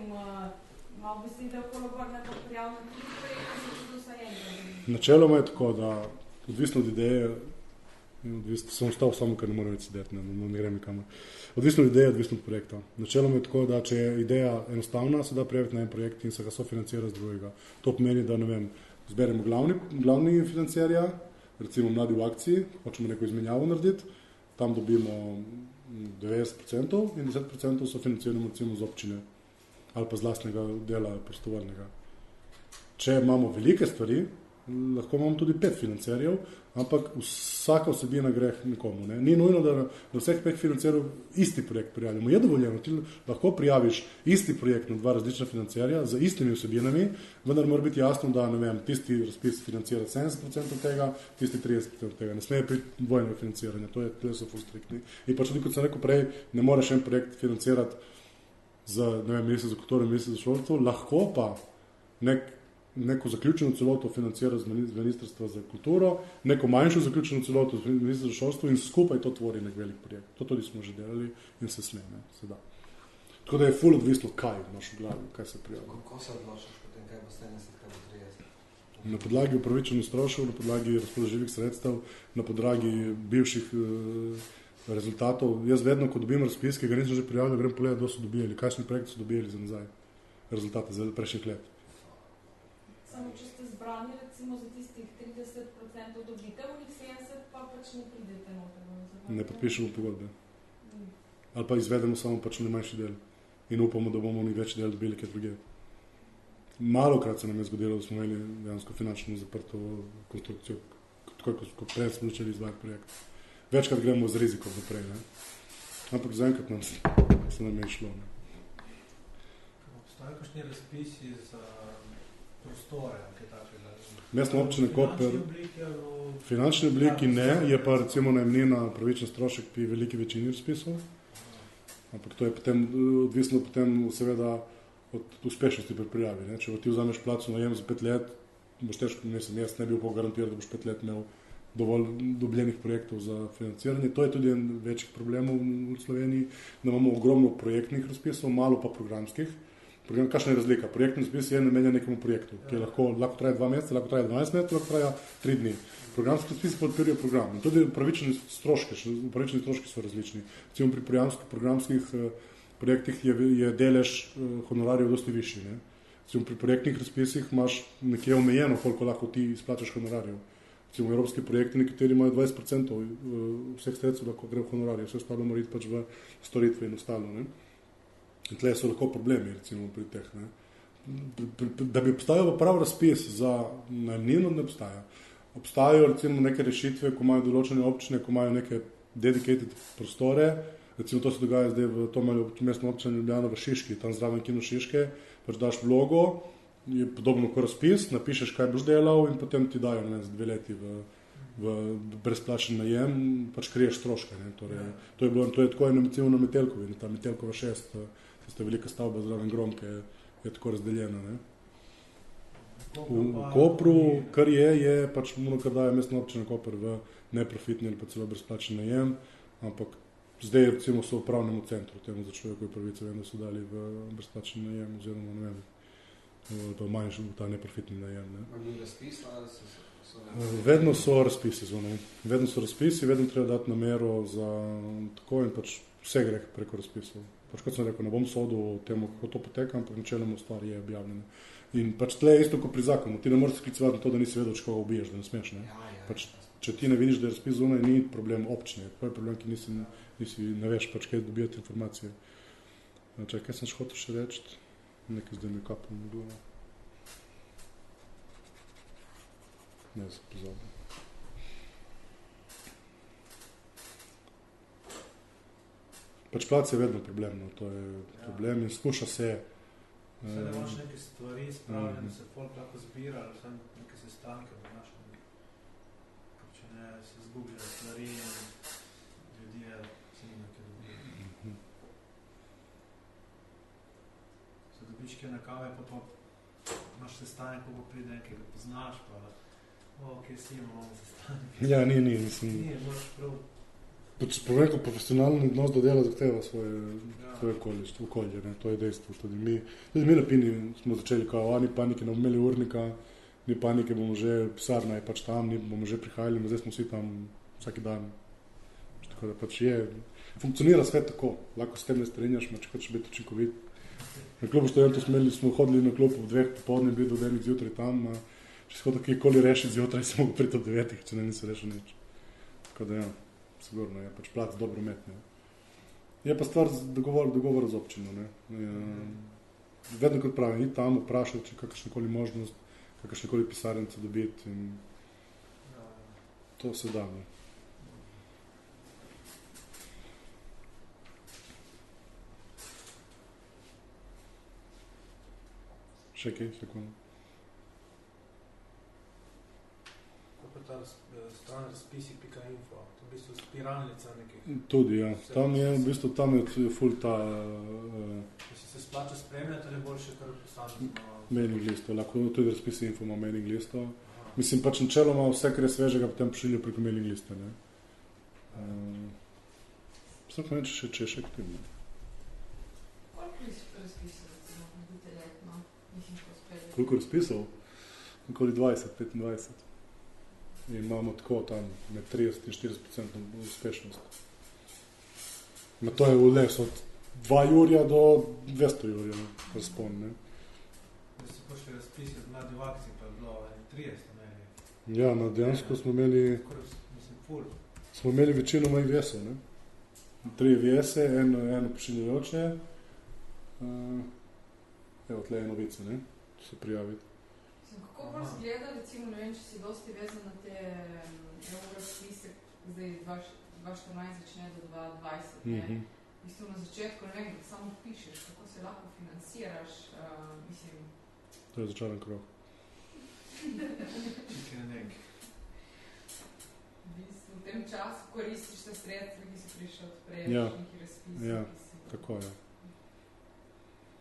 Malo bi si idejo koloborne pa prijaviti na 3 projekte, se to vsaj enega. Načeloma je tako, da odvisno od ideje, sem ostal samo, ker ne moram več sedeti, ne grem nikamor. Odvisno od ideje, odvisno od projekta. Načeloma je tako, da če je ideja enostavna, se da prijaviti na en projekt in se ga sofinancira z drugega. To pomeni, da zberemo glavni financerja, recimo Mladi v akciji, hočemo neko izmenjavo narediti, tam dobimo 90% in 10% sofinanciramo recimo z občine ali pa z lastnega dela prostovoljnega. Če imamo velike stvari, lahko imamo tudi 5 financerjev, ampak vsaka vsebina gre nekomu. Ne. Ni nujno, da vseh 5 financerjev isti projekt prijavimo. Je dovoljeno, ti lahko prijaviš isti projekt na 2 različna financerja z istimi vsebinami, vendar mora biti jasno, da ne vem, tisti razpis financira 70% tega, tisti 30% tega. Ne smeje priti dvojnega financiranja, to so ful striktni. In pač tudi, kot sem rekel prej, ne moreš en projekt financirati za, ne vem, minister za kulturo, minister za šolstvo, lahko pa neko zaključeno celoto financira z ministrstva za kulturo, neko manjšo zaključeno celoto z ministrstva za šolstvo in skupaj to tvori nek velik projekt. To tudi smo že delali in se sme, ne, se da. Tako da je ful odvisno, kaj imaš v glavi, kaj se prijavi. Kako se odločiš potem, kaj bo 70, kaj bo 30? Na podlagi upravičenih stroškov, na podlagi razpoložljivih sredstev, na podlagi bivših rezultatov. Jaz vedno, ko dobim razpis, ki ga nisem že prijavil, grem pogledati, kdo so dobili, kakšni projekti so dobili za nazaj rezultate za prejšnjih let. Samo če ste zbrani, recimo za tistih 30% dobite, v njih 70 pa pač ne pridete noter. Ne podpišemo pogodbe. Ali pa izvedemo samo pač najmanjši del in upamo, da bomo oni več del dobili, kot druge. Malokrat se nam je zgodilo, da smo imeli dejansko finančno zaprto konstrukcijo, tako kot prej smo začeli izvajati projekt. Večkrat gremo z rizikom naprej, ne? Ampak zaenkrat se nam je šlo. Ne? Obstajajo kakšni razpisi za prostore, kaj takega? Mestna občina Koper, v finančni obliki ne, je pa recimo najemnina pravičen strošek pri veliki večini razpisov. Ampak to je potem odvisno seveda od uspešnosti pri prijavi. Ne? Če ti vzameš plačo najem za 5 let, boš težko, jaz ne bi upal garantirati, da boš 5 let imel dovolj dobljenih projektov za financiranje. To je tudi en večjih problemov v Sloveniji, da imamo ogromno projektnih razpisov, malo pa programskih. Kakšna je razlika? Projektni razpis je namenjen nekemu projektu, ki lahko traja 2 meseca, lahko traja 12 mesecev, lahko traja 3 dni. Programski razpis podpirajo program. In tudi upravičeni stroški so različni. Recimo pri programskih projektih je delež honorarjev dosti višji. Ne? Recimo pri projektnih razpisih imaš nekje omejeno, koliko lahko ti izplačaš honorarjev. Recimo evropski projekti, nekateri imajo 20% vseh sredstev, lahko gre v honorarje, vse ostalo mora iti pač v storitve in ostalo. Ne? In tle so lahko problemi, recimo pri teh. Ne? Da bi obstajal prav razpis za najemnino, ne obstaja. Obstajajo recimo neke rešitve, ko imajo določene občine, ko imajo neke dedicated prostore, recimo to se dogaja zdaj v mestno občino Ljubljana v Šiški, tam zraven Kino Šiške, pač daš vlogo, je podobno kot razpis, napišeš, kaj boš delal in potem ti dajo za 2 leti v brezplačen najem, pač kriješ stroške. Ne? Torej, to je tako na Metelkovi, ta Metelkova 6, tista velika stavba zraven Gromke je tako razdeljena. Ne? V Kopru, kar je pač kar daje mestna občina Koper v neprofitni ali pa celo brezplačen najem, ampak zdaj recimo so v pravnem centru, temu za človekove pravice, vem, da so dali v brezplačen najem, oziroma ne vem, pa manjši ta neprofitni najem. Ne? Ali razpis, ali so Vedno so razpisi, vedno treba dati namero za tako in pač vse gre preko razpisov. Pač kot sem rekel, ne bom sodil o tem, kako to poteka, ampak načeloma stvar je objavljena. In pač tle je isto kot pri zakonu. Ti ne moreš sklicovati na to, da nisi vedel, če koga ubiješ, da ne smeš. Ne? Pač, če ti ne vidiš, da je razpis zunaj, ni problem občine. To je problem, ki nisi ne veš, pač kaj dobijati informacije. Čakaj, kaj sem hotel še reči? Nekaj zdaj mi kapom v glavo. Ne, se pozabil. Pač plac je vedno problem, no. To je problem in skuša se... Vse da imaš neke stvari spravljene, da se folk lahko zbira, ali vse neke sestanke v našem, če ne se zgubljajo stvari in ljudje se ni nekaj dobijo. Se dobiš kje na kave, pa imaš sestanek, ko pride nekega poznaš, pa kje si imamo sestanek. Ja, ni, mislim... Ni, moraš prav... Povedal, profesionalni odnos do dela zahteva svoje okolje, ne? To je dejstvo. Tudi mi na Pini smo začeli, kao, ni panike, ne bomo imeli urnika, ni panike, bomo že, pisarna je pač tam, bomo že prihajali, zdaj smo vsi tam vsaki dan. Tako da pač funkcionira svet tako, lahko s tem ne strinjaš, če hočeš biti učinkovit. Na klubu študentov smo hodili na klub ob 2 popoldne, bil do 9 zjutraj tam, če si hotel kjerkoli rešiti zjutraj, si mogo priti ob 9, če ne nisi rešil nič. Tako da sigurno je pač plac dobro metne. Je pa stvar dogovora z občino. Ne. Vedno kot pravim, iti tam, vprašati, če kakšnakoli možnost, kakšnekoli pisarnice dobiti in to se da. Ne. Še kaj, sekundu. Kako je ta stran razpisi.info? To je v bistvu spiralnica nekih. Tudi, ja. Tam je v bistvu ful ta Če se splača spremljati, ali je boljše kar posamezno? mailing listo. Lahko tudi razpisi info ima mailing listo. Mislim, pač načeloma vse, kar je svežega, potem pošiljajo preko mailing lista. Vsak ne če je še aktivno. Koliko razpisov, recimo, naredite letno? Mislim, ko speli. Koliko razpisov? Okoli 20-25. In imamo tako tam med 30 in 40% uspešnost. To je v les od 2 jurja do 200 jurja razpon. Da so pošli razpisi od mladi v akciji, pa je bilo 30 imeli. Ja, dejansko smo imeli smo imeli večino mojih vesov. 3 vese, eno pošiljajoče. Evo, tle je novice, se prijaviti. Kako bolj zgleda, recimo, ne vem, če si dosti vezan na te razpise, zdaj 2014 začne do 2020, V bistvu na začetku, ne vem, samo pišeš, kako se lahko financiraš, mislim... To je začaran krog. V tem času koristiš te sredstva, ki so prišli od prejšnjih razpisov. Ja, tako je.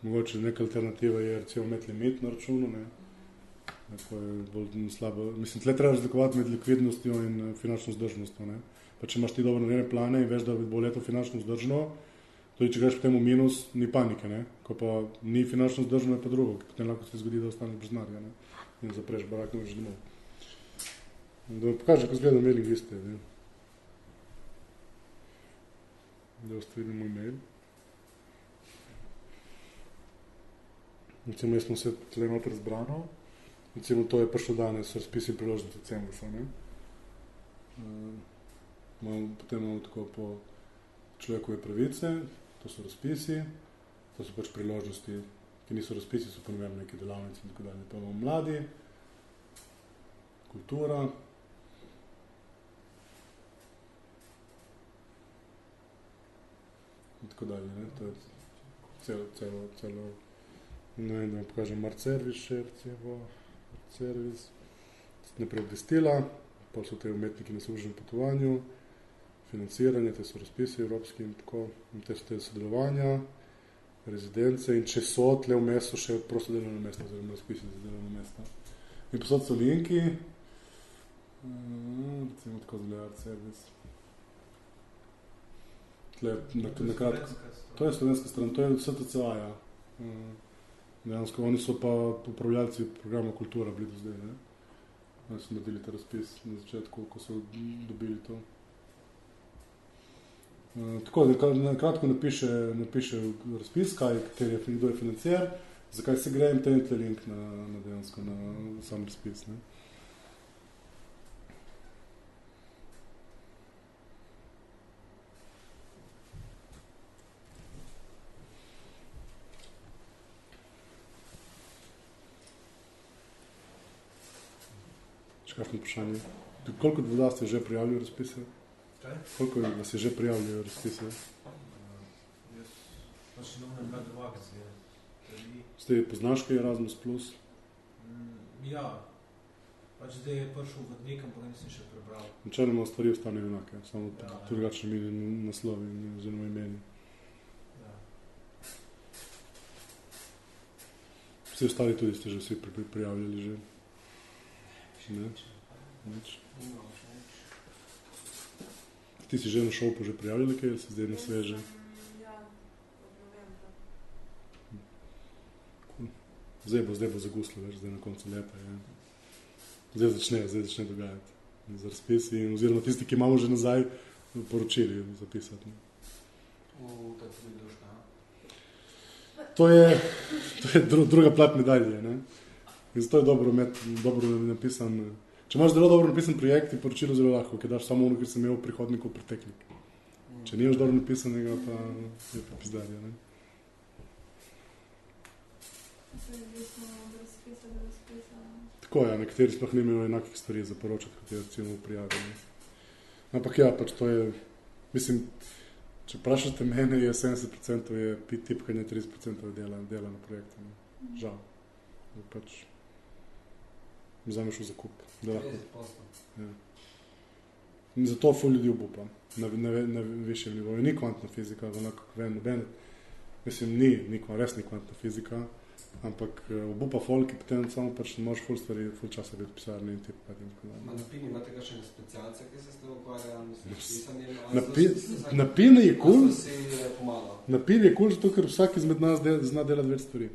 Mogoče neka alternativa je recimo imeti limit na računu, Tako je bolj slabo. Mislim, tle treba razlikovati med likvidnostjo in finančno vzdržnostjo, Pa če imaš ti dobro narejene plane in veš, da bo leto finančno vzdržno, tudi če greš potem v minus, ni panike, Ko pa ni finančno vzdržno, je pa drugo, ki potem lahko se zgodi, da ostane brez denarja, In zapreš barak, ne veš domov. Da mi pokaže, kako izgleda mailing liste, Da vidim moj mail. Recimo, jaz smo se tle noter zbrano. Recimo, to je prišlo danes, razpisi priložnosti Cembusa, Potem imamo tako po človekove pravice, to so razpisi, to so pač priložnosti, ki niso razpisi, so pa nevem neke delavnice in tako dalje. Pa imamo mladi, kultura, in tako dalje, To je celo, ne vem, da vam pokažem Marservice še, recimo, Marservice, naprej obvestila, pa so te umetniki na služenem potovanju, financiranje, te so razpisi evropski in tako, in te so te sodelovanja, rezidence in če so, tle vmes so še prosto delovno mesto, oziroma razpisi za delovno mesto. In posod so linki, recimo tako zgleda servis. Tle, na kratko. To je slovenska stran, to je STCA-ja. Dejansko, oni so pa upravljalci programa Kultura bili do zdaj, Oni so naredili ta razpis na začetku, ko so dobili to. Tako, na kratko napiše razpis, kdo je financier, zakaj se gre in tle link na dejansko na sam razpis, Kakšno vprašanje? Koliko od vas ste že prijavili razpise? Kaj? Koliko vas je že prijavili razpise? Jaz pač ne vem, v akcije. Ste poznaš kaj Erasmus Plus? Ja. Pač zdaj je prišel vodnik, ampak nisem še prebral. Načeloma stvari ostanejo enake, samo drugačni naslovi oziroma imeni. Ja. Vsi ostali tudi ste že vsi prijavljali že? Ne? Nič. Ti si že na šopu že prijavljali, kaj se zdaj na sveže? Ja, od novembra. Zdaj bo zaguslo, zdaj na koncu leta. Zdaj začne dogajati. Za razpisi, oziroma tisti, ki imamo že nazaj, poročili zapisati. To je druga plat medalje. In zato je dobro napisan. Če imaš zelo dobro napisan projekt, je poročilo zelo lahko, ker daš samo ono, ker sem imel prihodnikov preteklik. Če nimaš dobro napisanega, pa je pa pizdarja. Se je odvisno od razpisa do razpisa. Tako je, nekateri sploh nimajo enakih stvari za poročati, kot je recimo prijavljeni. Ampak ja, pač to je, mislim, če vprašate mene, je 70% je tipkanje, 30% je dela na projektu. Ne? Žal. Pač vzameš v zakup. Da lahko. Ja. In zato ful ljudi obupa na višjem nivoju. Ni kvantna fizika, onako noben, mislim, res ni kvantna fizika, ampak obupa folk, ki potem samo pač ne možeš ful časa biti v pisarni in tipkati in tako dalje. Na PIN imate kakšne specialce, ki se s tem ukvarjajo? Na PIN je kul. Na PIN je kul, zato ker vsak izmed nas zna delati več stvari.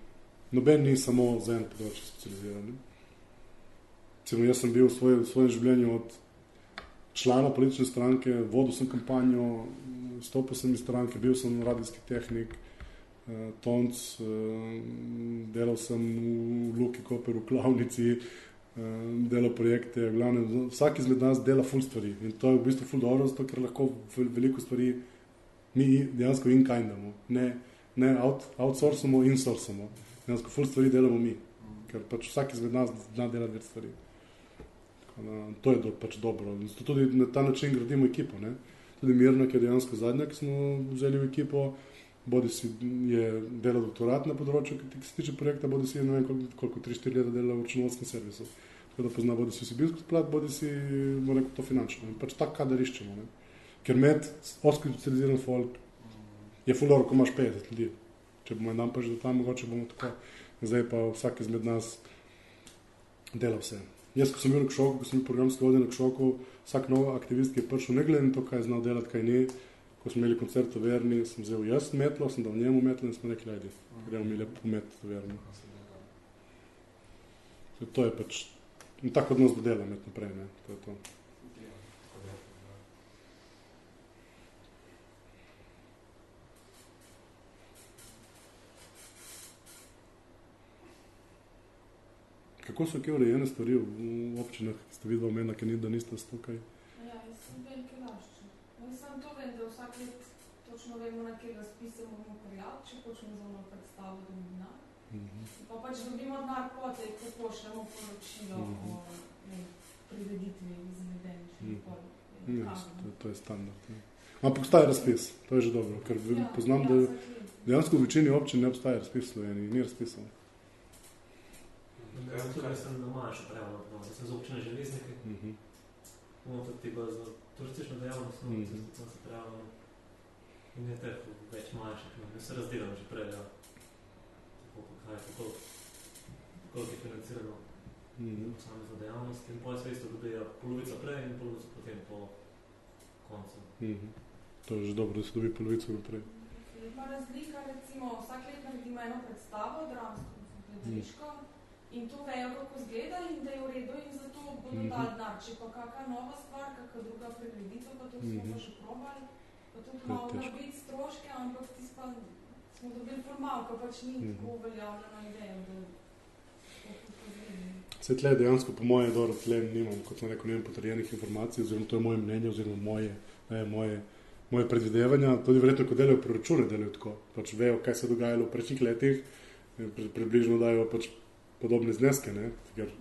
Noben ni samo za eno področje specializiran. Jaz sem bil v svojem življenju od člana politične stranke, vodil sem kampanjo, stopil sem iz stranke, bil sem radijski tehnik, tonc, delal sem v Luki Koper, v Klavnici, delal projekte, glavne, vsak izmed nas dela ful stvari in to je v bistvu ful dobro, zato ker lahko veliko stvari mi dejansko in-kindamo, ne outsourcamo, insourcamo, dejansko ful stvari delamo mi, ker pač vsak izmed nas zna delati več stvari. To je pač dobro. Tudi na ta način gradimo ekipo. Ne? Tudi Mirna, ki je dejansko zadnja, ki smo vzeli v ekipo, bodi si je delal doktorat na področju, ki se tiče projekta, bodi si je ne vem koliko 3-4 leta delal v računovodskem servisu. Tako da pozna bodi si vsebinsko plat, bodi si to finančno. In pač tak kadar iščemo. Ne? Ker med osko specializiran folk je ful dobro, ko imaš 50 ljudi. Če bomo en dan pa že do tam, mogoče bomo tako. Zdaj pa vsak izmed nas dela vse. Jaz, ko sem bil na Kšoku, ko sem bil programski vodja na Kšoku, vsak nov aktivist, ki je prišel, ne glede na to, kaj je znal delati, kaj ni, ko smo imeli koncert v Verni, sem vzel jaz metlo, sem dal njemu metlo in smo rekli, ajde, gremo mi lepo pomet v Verni. To je pač, tako odnos do dela met naprej, ne, to je to. Kako so kje urejene stvari v občinah, ki ste videli omenila, da niste tukaj? Ja, jaz sem veliki Lašči. Jaz sem to vem, da vsak let točno vemo, na kje razpise moramo prijaviti, če hočemo za ono predstavo denar. Pa pač dobimo denar potem, ko pošljemo poročilo o prireditvi izvedeni. To je standard. Ampak obstaja razpis, to je že dobro, ker poznam, da dejansko v večini občin ne obstaja razpis v Sloveniji, ni razpisal. Jaz sem doma še prejavljal, jaz sem z občine Železnike, imamo tudi za turistično dejavnost, sem se prejavljal in je teh več manjših, jaz se razdelam že prej, koliko je financirano posamezno dejavnost in potem se isto dobijo polovica prej in polovica potem po koncu. To je že dobro, da se dobi polovico prej. Je pa razlika, recimo, vsak let naredimo eno predstavo, dramsko, gledališko, in to vejo, kako zgleda in da je v redu in zato bodo dali denar. Če pa kakva nova stvar, kakva druga pregleditev, pa to smo pa že probali, pa tudi malo nabiti stroške, ampak tis pa smo dobili formalko, pač ni tako uveljavljena ideja, da to zgleda. Se tle dejansko po moje dobro tle nimam, kot sem rekel, nemam potrjenih informacij, oziroma to je moje mnenje, oziroma moje predvidevanja. Tudi verjetno, ko delajo proračune, delajo tako. Pač vejo, kaj se je dogajalo v prejšnjih letih, približno dajo pač podobne zneske, ne? Ker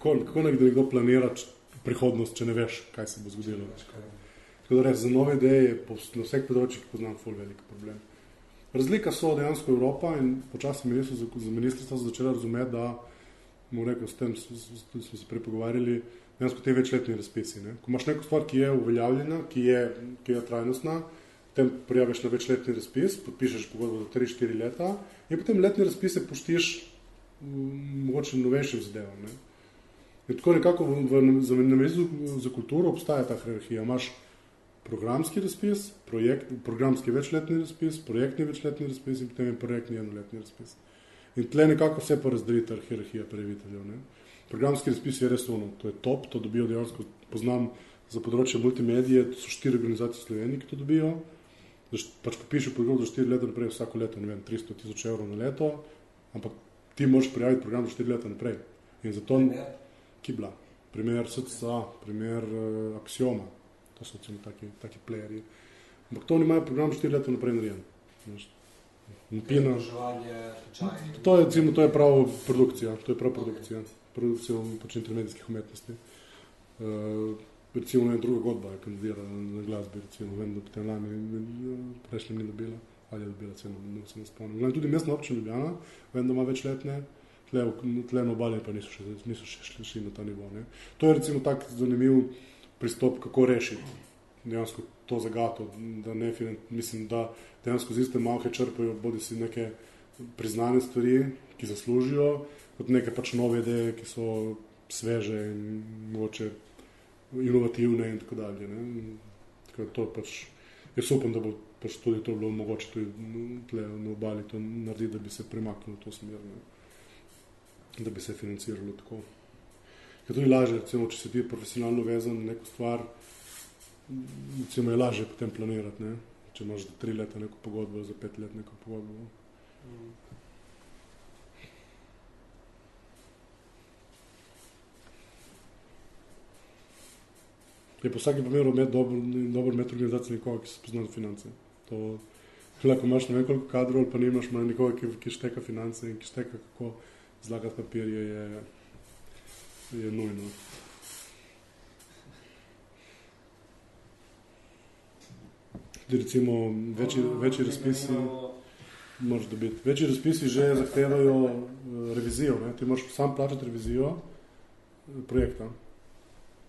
kako nekdo planira prihodnost, če ne veš, kaj se bo zgodilo. Tako da res, za nove ideje na vseh področjih poznam ful velik problem. Razlika so dejansko Evropa in počasno ministrstvo začela razumeti, da, bomo rekel, s tem smo se prepogovarjali, dejansko te večletni razpisi. Ne? Ko imaš neko stvar, ki je uveljavljena, ki je trajnostna, potem prijaviš na večletni razpis, podpišeš pogodbo za 3-4 leta in potem letni razpise puštiš mogoče novejšim zadevam. Ne? Tako nekako na mestu za kulturo obstaja ta hierarhija. Imaš programski razpis, programski večletni razpis, projektni večletni razpis in potem je projektni enoletni razpis. In tle nekako vse pa razdeli ta hierarhija prijaviteljev. Ne? Programski razpis je res ono, to je top, to dobijo dejansko, poznam za področje multimedije, to so 4 organizacije v Sloveniji, ki to dobijo, pač popišejo pogodbo za 4 leta naprej, vsako leto, ne vem, 300,000 evrov na leto, ampak ti moraš prijaviti program za 4 leta naprej. In zato Kibla, primer SCA, primer Axioma, to so taki playerji. Ampak to oni imajo program za 4 leta naprej narejen. Pina. To je prav produkcija. Produkcija pač intermedijskih umetnosti. Recimo ena druga godba je kandidirala na glasbi, recimo, vem, da potem lani prejšnjem ni dobila, ali je dobila ceno, ne se ne spomnim. Tudi mestna občina Ljubljana, vem, da ima večletne, tle na obali pa niso še šli na ta nivo. Ne. To je recimo tak zanimiv pristop, kako rešiti dejansko to zagato, da mislim, da dejansko z iste malhe črpajo bodi si neke priznane stvari, ki zaslužijo, kot neke pač nove ideje, ki so sveže in mogoče inovativne in tako dalje. Ne. Tako to pač, jaz upam, da bo pač tudi to bilo mogoče tudi tle na obali to narediti, da bi se premaknilo to smer, ne. Da bi se financiralo tako. Ker tudi lažje, recimo, če si ti profesionalno vezan na neko stvar, recimo je lažje potem planirati, ne? Če imaš za 3 leta neko pogodbo, za 5 let neko pogodbo. Je po vsakem primeru dobro imeti organizacijo nekoga, ki se pozna na finance. To lahko imaš ne vem koliko kadrov, ali pa nimaš nekoga, ki šteka finance in ki šteka, kako zlagati papirje, je nujno. Tudi recimo večji razpisi moraš dobiti. Večji razpisi že zahtevajo revizijo. Ne? Ti moraš sam plačati revizijo projekta.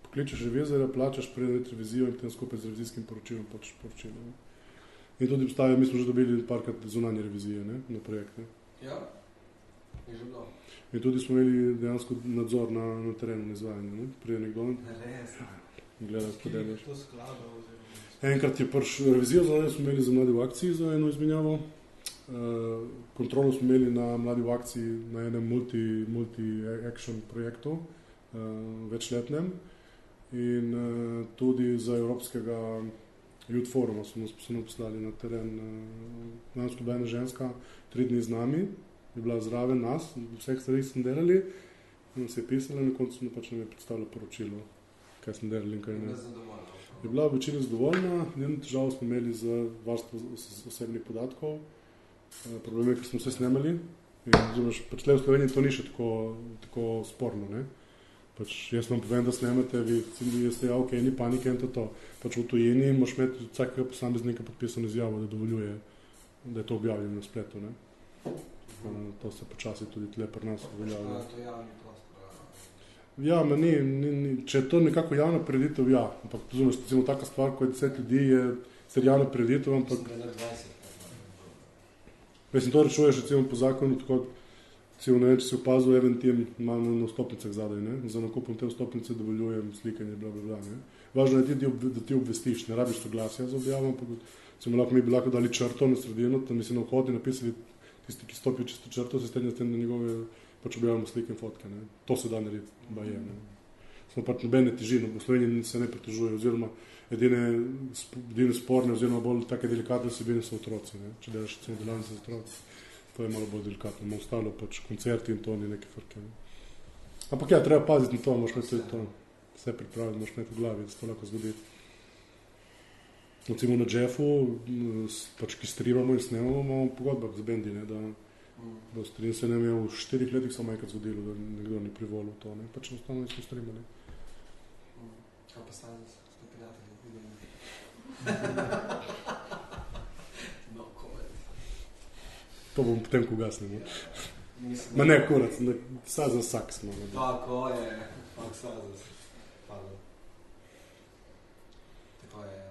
Pokličeš revizorja, plačaš predati revizijo in potem skupaj z revizijskim poročilom plačaš poročilo. Ne? In tudi obstajajo, mi smo že dobili parkrat zunanje revizije, ne? Na projekte. Ja, je že bilo. In tudi smo imeli dejansko nadzor na terenu na izvajanju. Ne? Prije nekdo gleda, kako delaš. Enkrat je revizijo smo imeli za Mladi v akciji za eno izmenjavo. Kontrolo smo imeli na Mladi v akciji na enem multi-action projektu, večletnem. In tudi za Evropskega Youth Foruma smo poslali na teren. Danes bila ena ženska 3 dni z nami, je bila zraven nas, vseh stvarih smo delali, nam se je pisala in na koncu smo pač nam je predstavila poročilo, kaj smo delali in kaj ne. Je bila v večini zadovoljna, njeno težavo smo imeli z varstvo osebnih podatkov. Problem je, ker smo vse snemali. Pač tle v Sloveniji to ni še tako sporno. Ne? Pač jaz vam povem, da snemate, vi ste, ok, ni panike in to. Pač v tujini moraš imeti vsakega posameznika podpisano izjavo, da dovoljuje, da je to objavljeno na spletu. Ne? To se počasi tudi tle pri nas uveljavlja. Ja, če je to nekako javna prireditev, ja. Ampak razumeš, recimo taka stvar, ko je 10 ljudi, je javna prireditev, ampak... Mislim, to rečuješ recimo po zakonu, tako, recimo, ne vem, če si opazil, Eventim ima na vstopnicah zadaj, ne? Za nakupom te vstopnice dovoljujem slikanje, bla, ne? Važno je, da ti obvestiš, ne rabiš soglasja za objavo, ampak recimo, mi bi lahko dali črto na sredino, tam bi si na vhodi napisali tisti, ki stopijo čisto črto, se stednja s tem na njegove pač objavimo slike in fotke. Ne? To se da narediti, baje. Smo pač nobene težine, v Sloveniji se ne pritožuje, oziroma edine sporne, oziroma bolj take delikatne vsebine so otroci. Ne? Če delaš recimo delavnice za otroci, to je malo bolj delikatno. Imamo ostalo pač koncerti in to ni neke frke. Ne? Ampak ja, treba paziti na to, moraš imeti to vse pripraviti, moraš imeti v glavi, da se to lahko zgodi. Recimo na Jeffu, pač ki streamamo in snemamo, imamo pogodbah z bendi, ne? Da in se nam je v 4 letih samo enkrat zgodilo, da nekdo ni privolil to, ne? Pač enostavno nismo streamali. Kaj pa stane s prijatelji? No comment. To bom potem, ko gasnemo. Ma ne, kurac, sad za vsak smo. Tako je, sad za pardon. Tako je,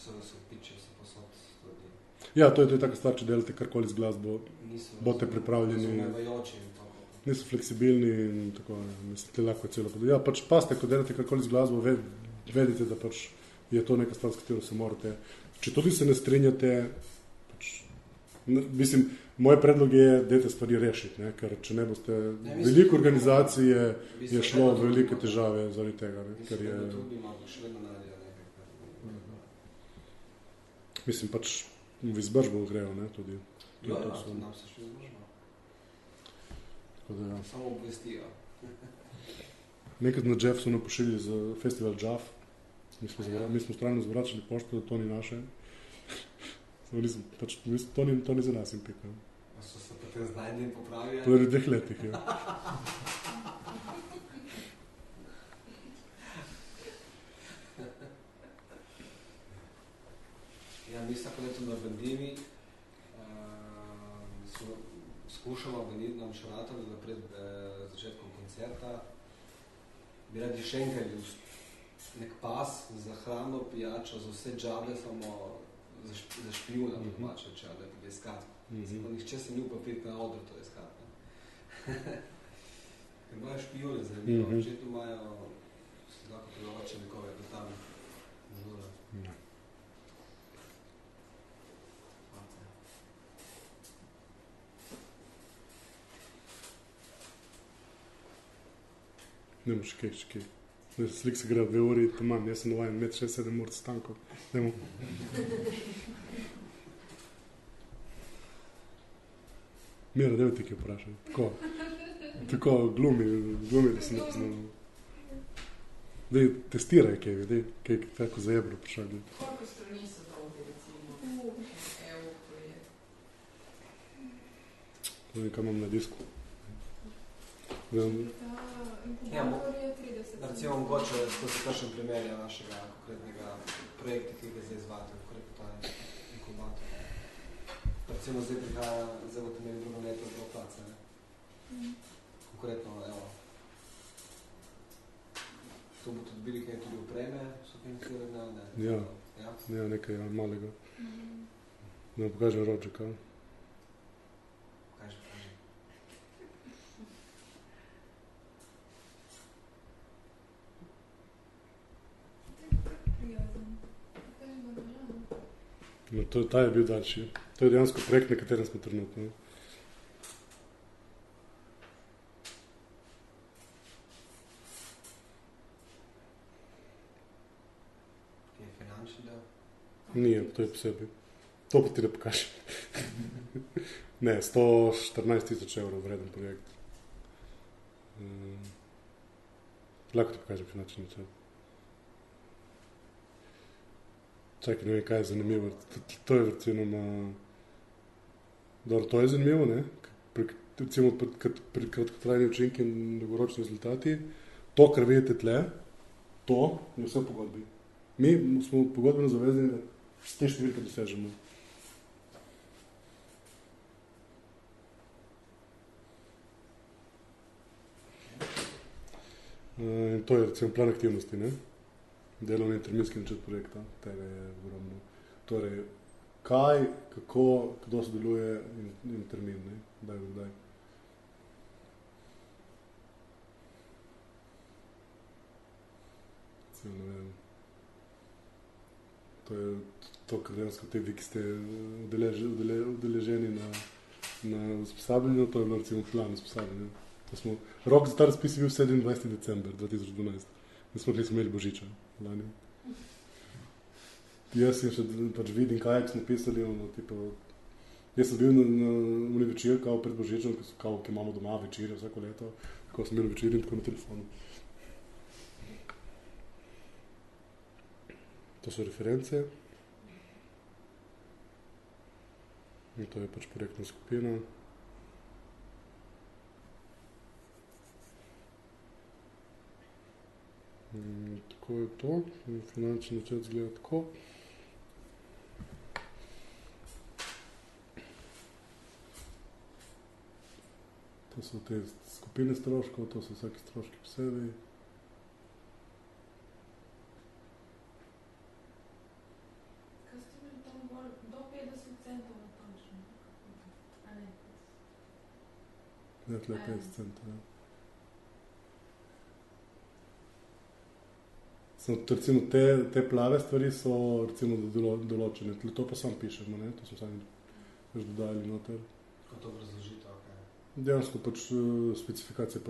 so piče, so posod tudi. Ja, to je taka stvar, če delate karkoli z glasbo, boste pripravljeni, niso fleksibilni in tako, mislim, lahko je celo podaj. Ja, pač paste, ko delate karkoli z glasbo, vedite, da pač je to neka stvar, s katero se morate. Če tudi se ne strinjate, pač, mislim, moj predlog je, dajte stvari rešiti, ne? Ker če ne boste, veliko organizacije je šlo v velike težave zaradi tega, ne? Ker je... Mislim, pač v izbržbo grejo, ne, tudi. Ja, nam se še izbržbo. Ja. Samo obvestijo. Nekaj na Jeff so nam pošilili za festival Jaff. Mi smo strajno zvračali pošto, da to ni naše. Pač, to ni za nas in pika. A so se potem znajdli in popravili? To je v 2 letih, ja. Ja, mi vsako leto na Vendimi skušamo veniti na Šaratovju, da pred začetkom koncerta bi radi še enkrat nek pas za hrano, pijačo, za vse džabe, samo za špijuna, domače, če da bi iskati. Nihče se ni upal priti na odr to iskati. Ker imajo špijune zanimivo, očetno imajo si lahko prilovače nekoga, da tam žura. Ne moš kaj. Slik se gre 2 uri, tam imam, jaz sem navajen imeti 6-7 ur stanko. Nemo. Mira, daj ti kaj vprašaj. Tako glumi, da se ne poznamo. Daj, testiraj kaj tako za jebro vprašaj. Koliko strani so dolgi, recimo, EU projekt? Ne vem, kaj imam na disku. Inkubator je 30. Recimo mogoče skozi kakšen primer našega konkretnega projekta, ki ga zdaj izvajate, konkretno ta inkubator. Recimo zdaj prihaja, zdaj boste imeli drugo leto zelo place, ne? Konkretno, evo. To boste dobili kaj tudi opreme, so financirane, ne? Ja, nekaj malega. Da pokažem Rodžeka. Pokaži. No, ta je bil daljši. To je dejansko projekt, na katerem smo trenutno. Je finančni del? Nije, to je posebej. To pa ti da pokažem. Ne, 114,000 evrov vreden projekt. Lahko ti pokažem finančni načrt. Čakaj, ne vem, kaj je zanimivo. To je recimo dobro, to je zanimivo, ne? Recimo pri kratkotrajni učinki in dolgoročni rezultati. To, kar vidite tle, to je vse v pogodbi. Mi smo pogodbeno zavezani, da te številke dosežemo. In to je recimo plan aktivnosti, ne? Delovni in terminski načrt projekta, tega je ogromno. Torej, kaj, kako, kdo sodeluje in termin, ne? Kdaj. Ne vem. To je to, kar dejansko te vi, ki ste udeleženi na usposabljanju, to je bilo recimo plan usposabljanja. Rok za ta razpis je bil 27. december 2012. Mi smo imeli Božiča lani. Jaz sem še pač vidim, kaj smo pisali. Jaz sem bil na večer, kao pred Božičem, ki imamo doma večerjo vsako leto, ko sem imel večer in tako na telefonu. To so reference. In to je pač projektna skupina. Tako je to. Finančni načrt izgleda tako. To so te skupine stroškov, to so vsaki stroški posebej. Kaj ste imeli tam bolj do 50 centov natančno? A ne? Ne, tle 50 centov, ja. Recimo te plave stvari so recimo določene, to pa sam pišemo, ne? To smo sami dodali noter. Kako to razložite, Dejansko pač specifikacija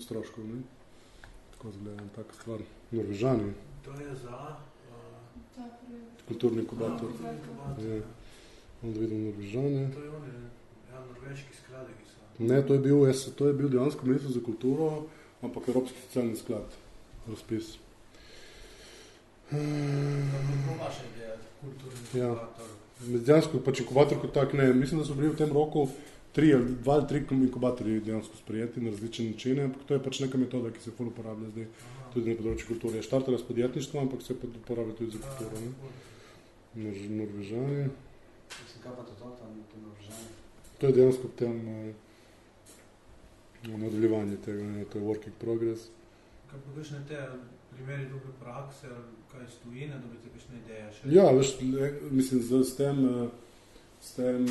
stroškov, ne? Tako zgledam, taka stvar. Norvežani. To je za kulturni inkubator. Ja. Onda vidimo Norvežane. To je oni, norveški skladi, ki so. Ne, to je bil dejansko Ministrstvo za kulturo, ampak Evropski socialni sklad razpis. Kako vaša ideja, kulturni Ja. inkubator? Dejansko pač inkubator kot tak ne. Mislim, da so bili v tem roku 2 ali 3 inkubatorji dejansko sprejeti na različne načine, ampak to je pač neka metoda, ki se ful uporablja zdaj tudi na področju kulture. Je štartala s podjetništvom, ampak se uporablja tudi za kulturo. Ne? Norvežani. Mislim, kaj pa to tam Norvežani? To je dejansko tem nadaljevanje tega, ne? To je working progress. Kaj pa kakšne te primeri dobre prakse, ali kaj iz tujine, dobite kakšne ideje še? Ja, veš, mislim, s tem,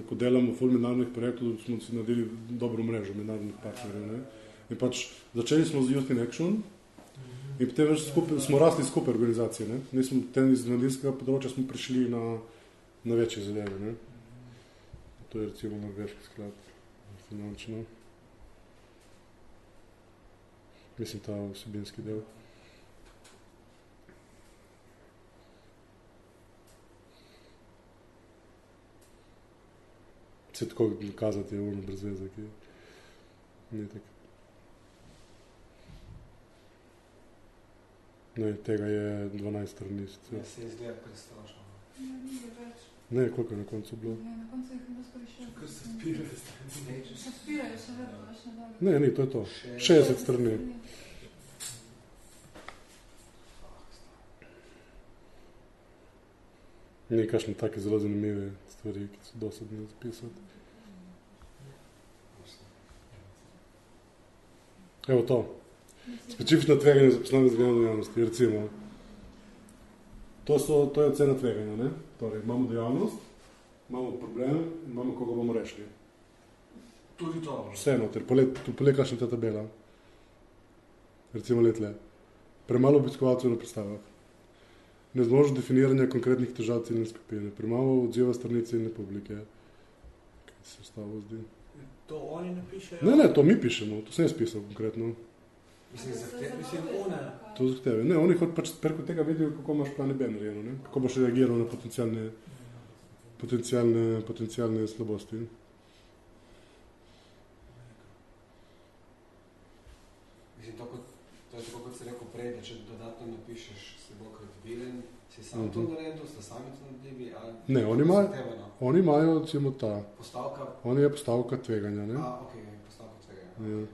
ko delamo ful mednarodnih projektov, smo si naredili dobro mrežo mednarodnih partnerjev. Ne? In pač začeli smo z Youth in Action in potem veš, smo rasli skupaj organizacije. Ne? Mi smo iz mladinskega področja smo prišli na večje zadeve. Ne? To je recimo Norveški sklad finančno. Mislim, ta vsebinski del. Vse tako kazati je ono brez veze, ki ni tako. Ne, tega je 12 strani. Ja, se izgleda prestrašno. Ni več. Ne, koliko je na koncu bilo? Ne, na koncu jih je bilo skoraj še. Kar se spirajo strani. Še spirajo, še vedno, več ne dobro. Ne, ni, to je to. 60 strani. Ni kakšne take zelo zanimive stvari, ki so dosadne zapisati. Evo to. Specifično tveganje za poslovno dejavnosti, recimo. To je ocena tveganja, ne? Torej, imamo dejavnost, imamo problem in imamo, koga bomo rešili. Tudi to. Vse noter, pole kakšna ta tabela. Recimo letle. Premalo obiskovalcev na predstavah. Nezmožnost definiranja konkretnih težav ciljne skupine. Premalo odziva strani ciljne publike. Kaj se ostalo zdi? To oni ne pišejo? Ne, to mi pišemo, to sem jaz pisal konkretno. Mislim, one. To zahteve. Ne, oni pač preko tega vidijo, kako imaš plan B narejeno, ne? Kako boš reagiral na potencialne slabosti. Mislim, to je tako, kot si rekel prej, da če dodatno napišeš, si bolj kredibilen, si sam to naredil, ste sami to naredili, ali... Ne, oni imajo, recimo, ta... Postavka? Oni je postavka tveganja, ne? Ok, postavka tveganja. Ja.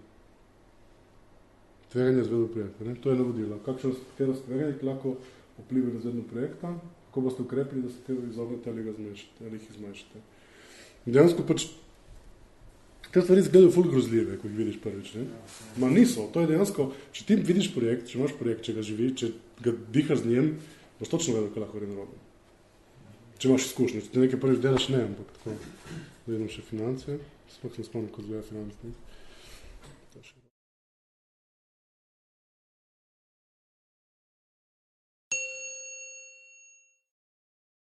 Tveganje izvedbo projekta, ne? To je navodilo. Katero tveganje lahko vpliva na izvedbo projekta, kako boste ukrepili, da se tega izognete ali jih izmanjšate. Dejansko pač te stvari izgledajo ful grozljive, ko jih vidiš prvič, ne? Ma niso, to je dejansko, če ti vidiš projekt, če imaš projekt, če ga živi, če ga dihaš z njim, boš točno vedel, kaj lahko gre narobe. Če imaš izkušnje, če ti nekaj prvič delaš, ne, ampak tako. Da imam še finance, sploh sem spomnil, ko zgleda finance.